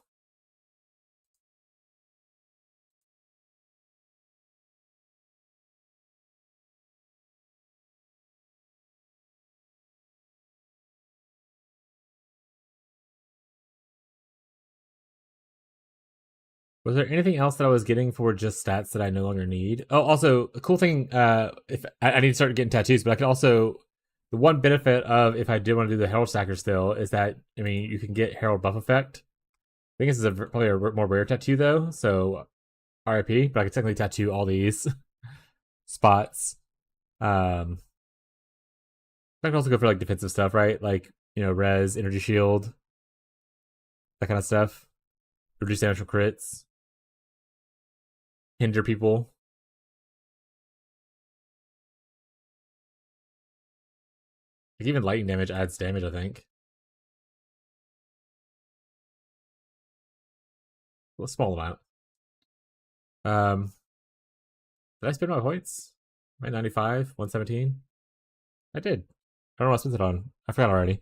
Was there anything else that I was getting for just stats that I no longer need? Oh, also a cool thing. If I need to start getting tattoos, but I can also the one benefit of if I did want to do the Herald Stacker still is that I mean you can get Herald buff effect. I think this is probably a more rare tattoo though, so RIP. But I can technically tattoo all these spots. I can also go for like defensive stuff, right? Like res, energy shield, that kind of stuff. Reduce damage from crits, hinder people. Like even lightning damage adds damage, I think. A small amount. Um, did I spend my points? My 95, 117. I did. I don't know what I spent it on. I forgot already.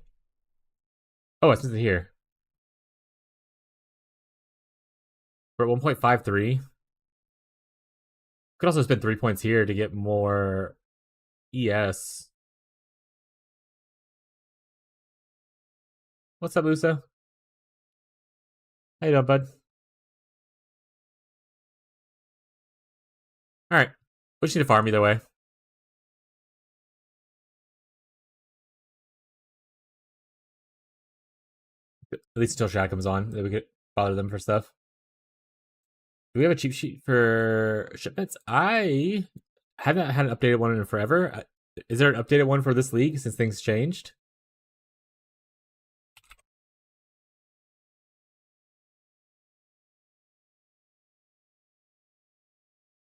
Oh, I spent it here. We're at 1.53. Could also spend 3 points here to get more ES. What's up, Uso? How you doing, bud? All right. We just need to farm either way. At least until Shad comes on, then we could bother them for stuff. Do we have a cheap sheet for shipments? I haven't had an updated one in forever. Is there an updated one for this league since things changed?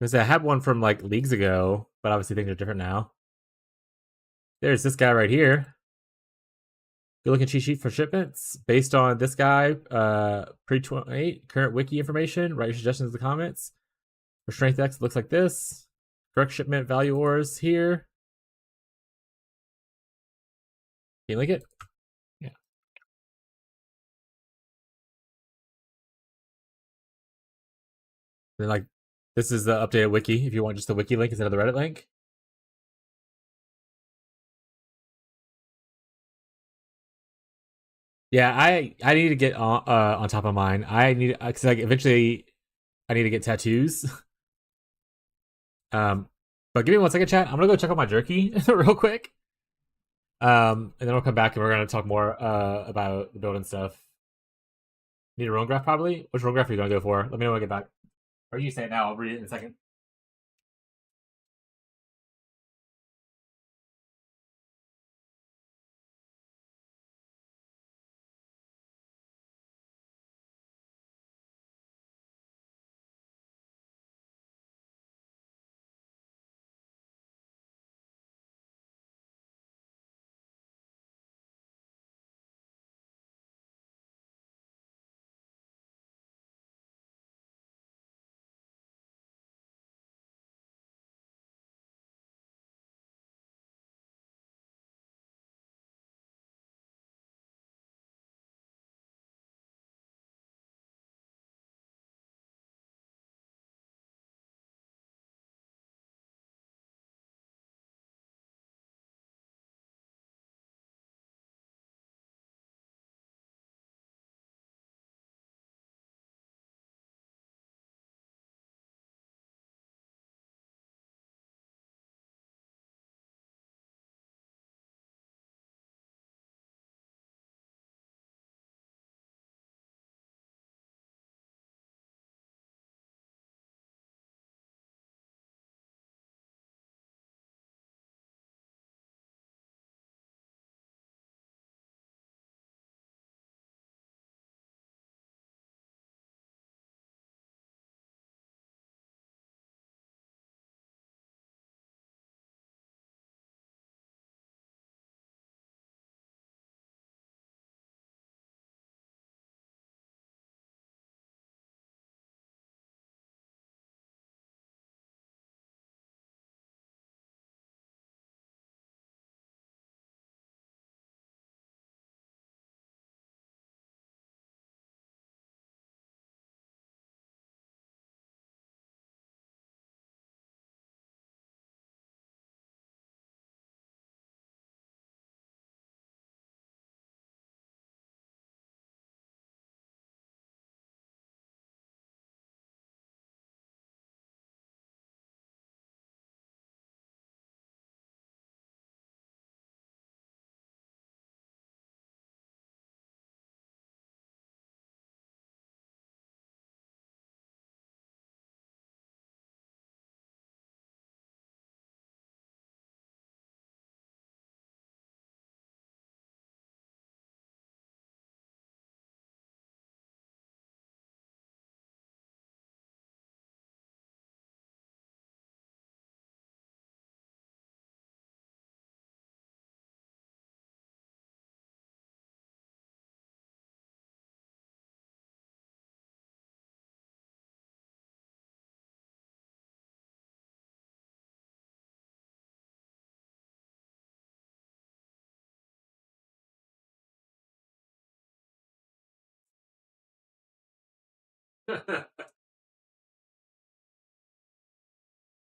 Because I had one from like leagues ago, but obviously things are different now. There's this guy right here. You're looking cheat sheet for shipments based on this guy, pre-28, current wiki information. Write your suggestions in the comments. For strength X, it looks like this. Correct shipment value ores here. Can you link it? Yeah. Then like, this is the updated wiki. If you want just the wiki link instead of the Reddit link. Yeah, I need to get on top of mine. I need because like eventually I need to get tattoos. But give me 1 second, chat. I'm gonna go check out my jerky real quick. And then I'll come back and we're gonna talk more about the building stuff. Need a roam graph probably. Which roam graph are you gonna go for? Let me know when I get back. Or you say it now. I'll read it in a second.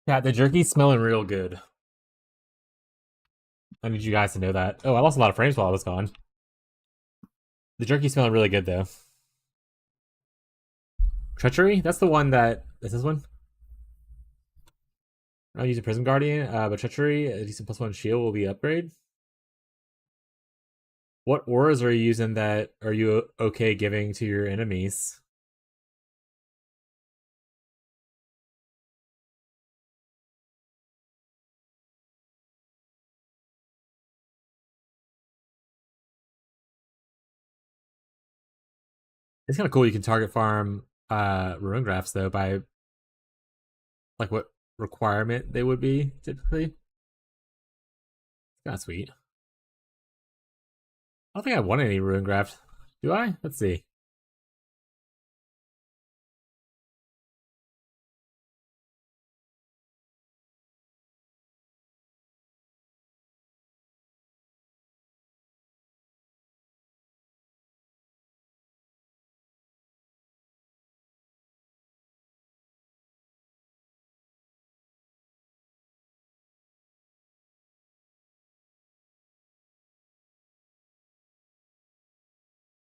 Yeah, the jerky's smelling real good. I need you guys to know that. Oh, I lost a lot of frames while I was gone. The jerky's smelling really good though. Treachery? That's the one that is this one? I'll use a Prism Guardian, but Treachery, a decent +1 shield will be upgrade. What auras are you using that are you okay giving to your enemies? It's kind of cool. You can target farm ruin graphs though by like what requirement they would be typically. Kind of sweet. I don't think I won any Ruin Graft. Do I? Let's see.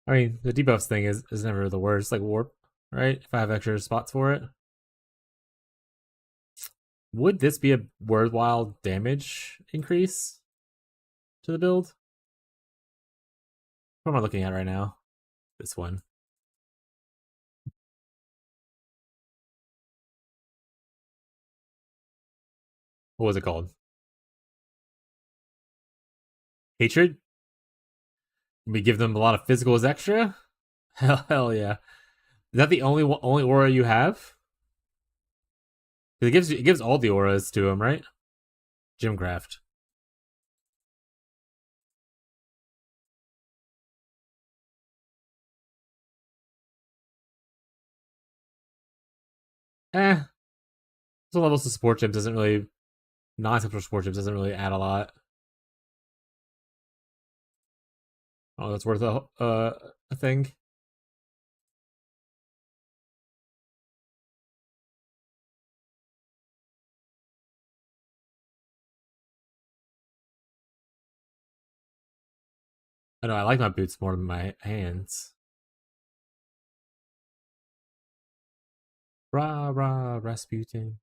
I mean, the debuffs thing is never the worst. Like warp, right? If I have extra spots for it, would this be a worthwhile damage increase to the build? What am I looking at right now? This one. What was it called? Hatred? We give them a lot of physical as extra? Hell yeah. Is that the only aura you have? It gives all the auras to him, right? Gymcraft. Eh. So levels to support gems doesn't really non-exceptional support gems doesn't really add a lot. Oh, that's worth a thing. I know I like my boots more than my hands. Rah rah Rasputin.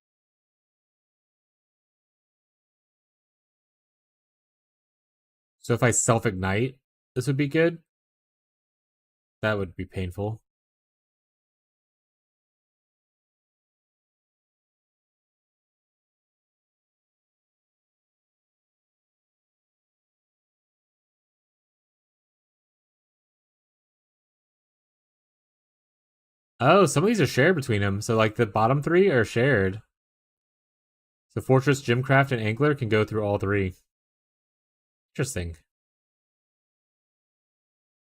So if I self-ignite, this would be good. That would be painful. Oh, some of these are shared between them. So like the bottom three are shared. So Fortress, Gymcraft, and Angler can go through all three. Interesting.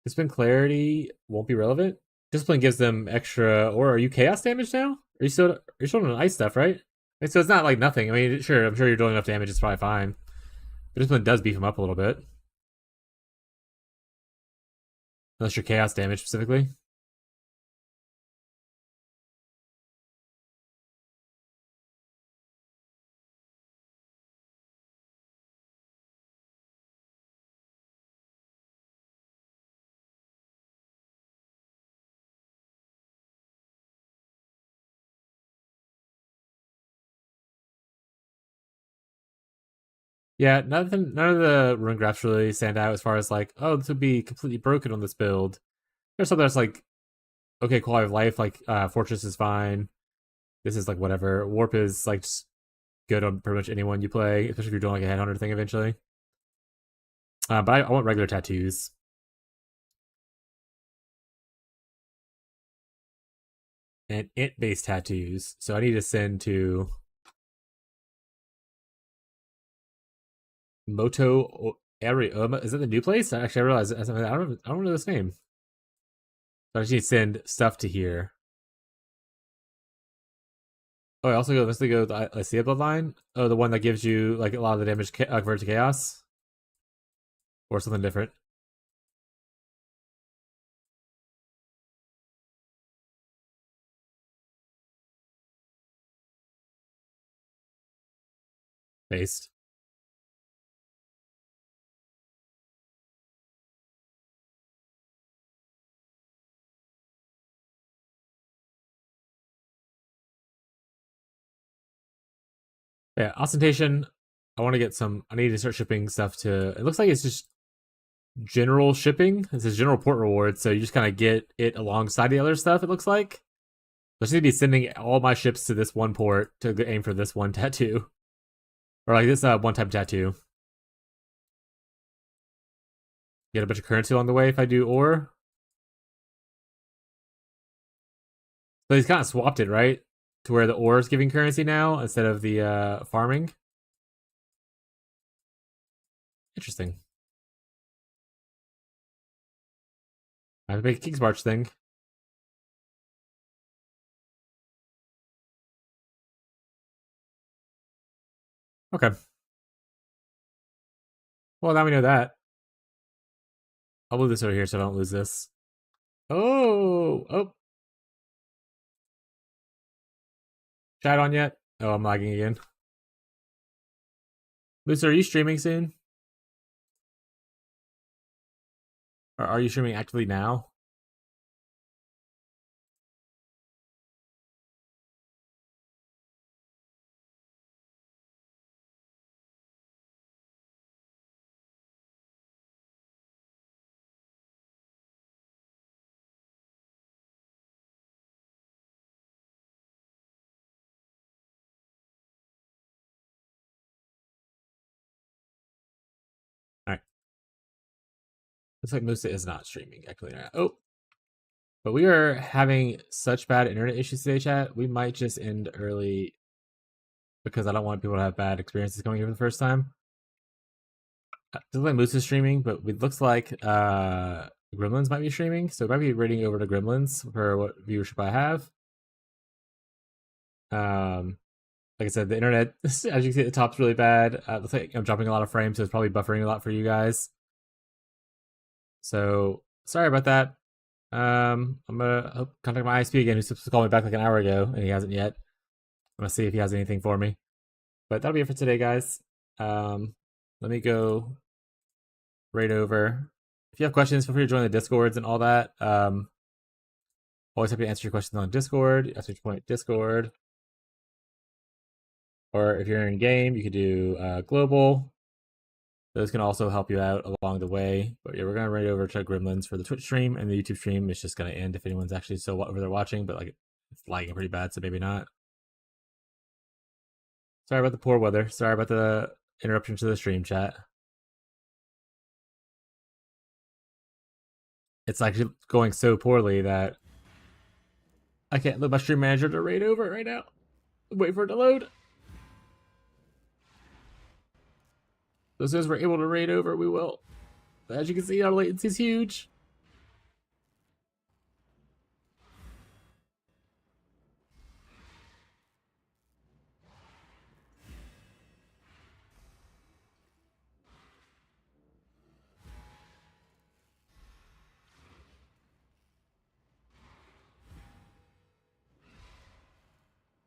Discipline Clarity won't be relevant. Discipline gives them extra. Or are you chaos damage now? Are you still on ice stuff, right? So it's not like nothing. I mean, sure, I'm sure you're doing enough damage. It's probably fine. But Discipline does beef him up a little bit. Unless you're chaos damage specifically. Yeah, none of the rune graphs really stand out as far as like, oh, this would be completely broken on this build. There's something that's like, okay, quality of life, like Fortress is fine. This is like whatever. Warp is like just good on pretty much anyone you play, especially if you're doing like a headhunter thing eventually. But I want regular tattoos. And int-based tattoos. So I need to send to Moto Arioma. Is that the new place? Actually, I realized I don't know this name. So I just need to send stuff to here. Oh, I also let's go the Lycia bloodline. Oh, the one that gives you like a lot of the damage converted to chaos, or something different. Based. Yeah, ostentation. I want to get some. I need to start shipping stuff to. It looks like it's just general shipping. It's a general port reward, so you just kind of get it alongside the other stuff. It looks like. I just need to be sending all my ships to this one port to aim for this one tattoo, or like this one type tattoo. Get a bunch of currency along the way if I do ore. So he's kind of swapped it, right? to where the ore is giving currency now instead of the farming. Interesting. I have to make a King's March thing. Okay. Well, now we know that. I'll move this over here so I don't lose this. Oh. Chat on yet? Oh, I'm lagging again. Lucy, are you streaming soon? Or are you streaming actively now? Alright. Looks like Musa is not streaming actively now. Oh. But we are having such bad internet issues today, chat. We might just end early because I don't want people to have bad experiences going here for the first time. It looks like Moose is streaming, but it looks like Gremlins might be streaming, so it might be rating over to Gremlins for what viewership I have. Like I said, the internet, as you can see, the top's really bad. Looks like I'm dropping a lot of frames, so it's probably buffering a lot for you guys. So sorry about that. I'm gonna contact my ISP again, who's supposed to call me back like an hour ago, and he hasn't yet. I'm gonna see if he has anything for me. But that'll be it for today, guys. Let me go right over. If you have questions, feel free to join the Discords and all that. Always happy to answer your questions on Discord. Exclamation point Discord. Or if you're in game, you could do global. Those can also help you out along the way. But yeah, we're gonna right over to Gremlins for the Twitch stream, and the YouTube stream is just gonna end if anyone's actually still over there watching. But like, it's lagging pretty bad, so maybe not. Sorry about the poor weather. Sorry about the interruption to the stream, chat. It's actually going so poorly that I can't let my stream manager to raid over it right now. Wait for it to load. So as soon as we're able to raid over, we will. But as you can see, our latency is huge.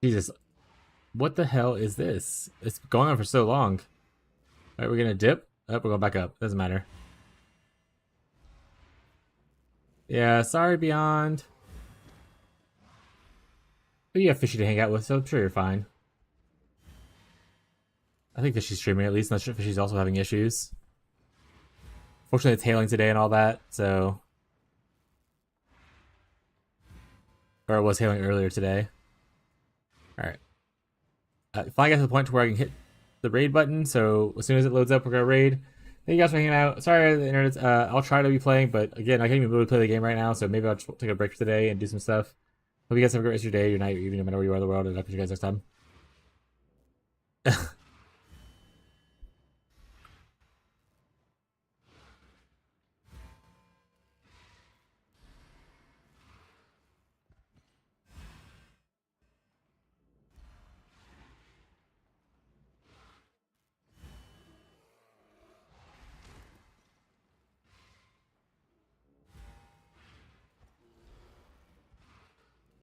Jesus, what the hell is this? It's going on for so long. All right, we're gonna dip. Oh, we're going back up. Doesn't matter. Yeah, sorry, Beyond. But you have Fishy to hang out with, so I'm sure you're fine. I think Fishy's streaming at least. Not sure if Fishy's also having issues. Fortunately, it's hailing today and all that, so. Or it was hailing earlier today. Alright. Finally got to the point where I can hit the raid button, so as soon as it loads up, we're gonna raid. Thank you guys for hanging out. Sorry, the internet's. I'll try to be playing, but again, I can't even really play the game right now, so maybe I'll just take a break for today and do some stuff. Hope you guys have a great rest of your day, your night, your evening, no matter where you are in the world, and I'll catch you guys next time.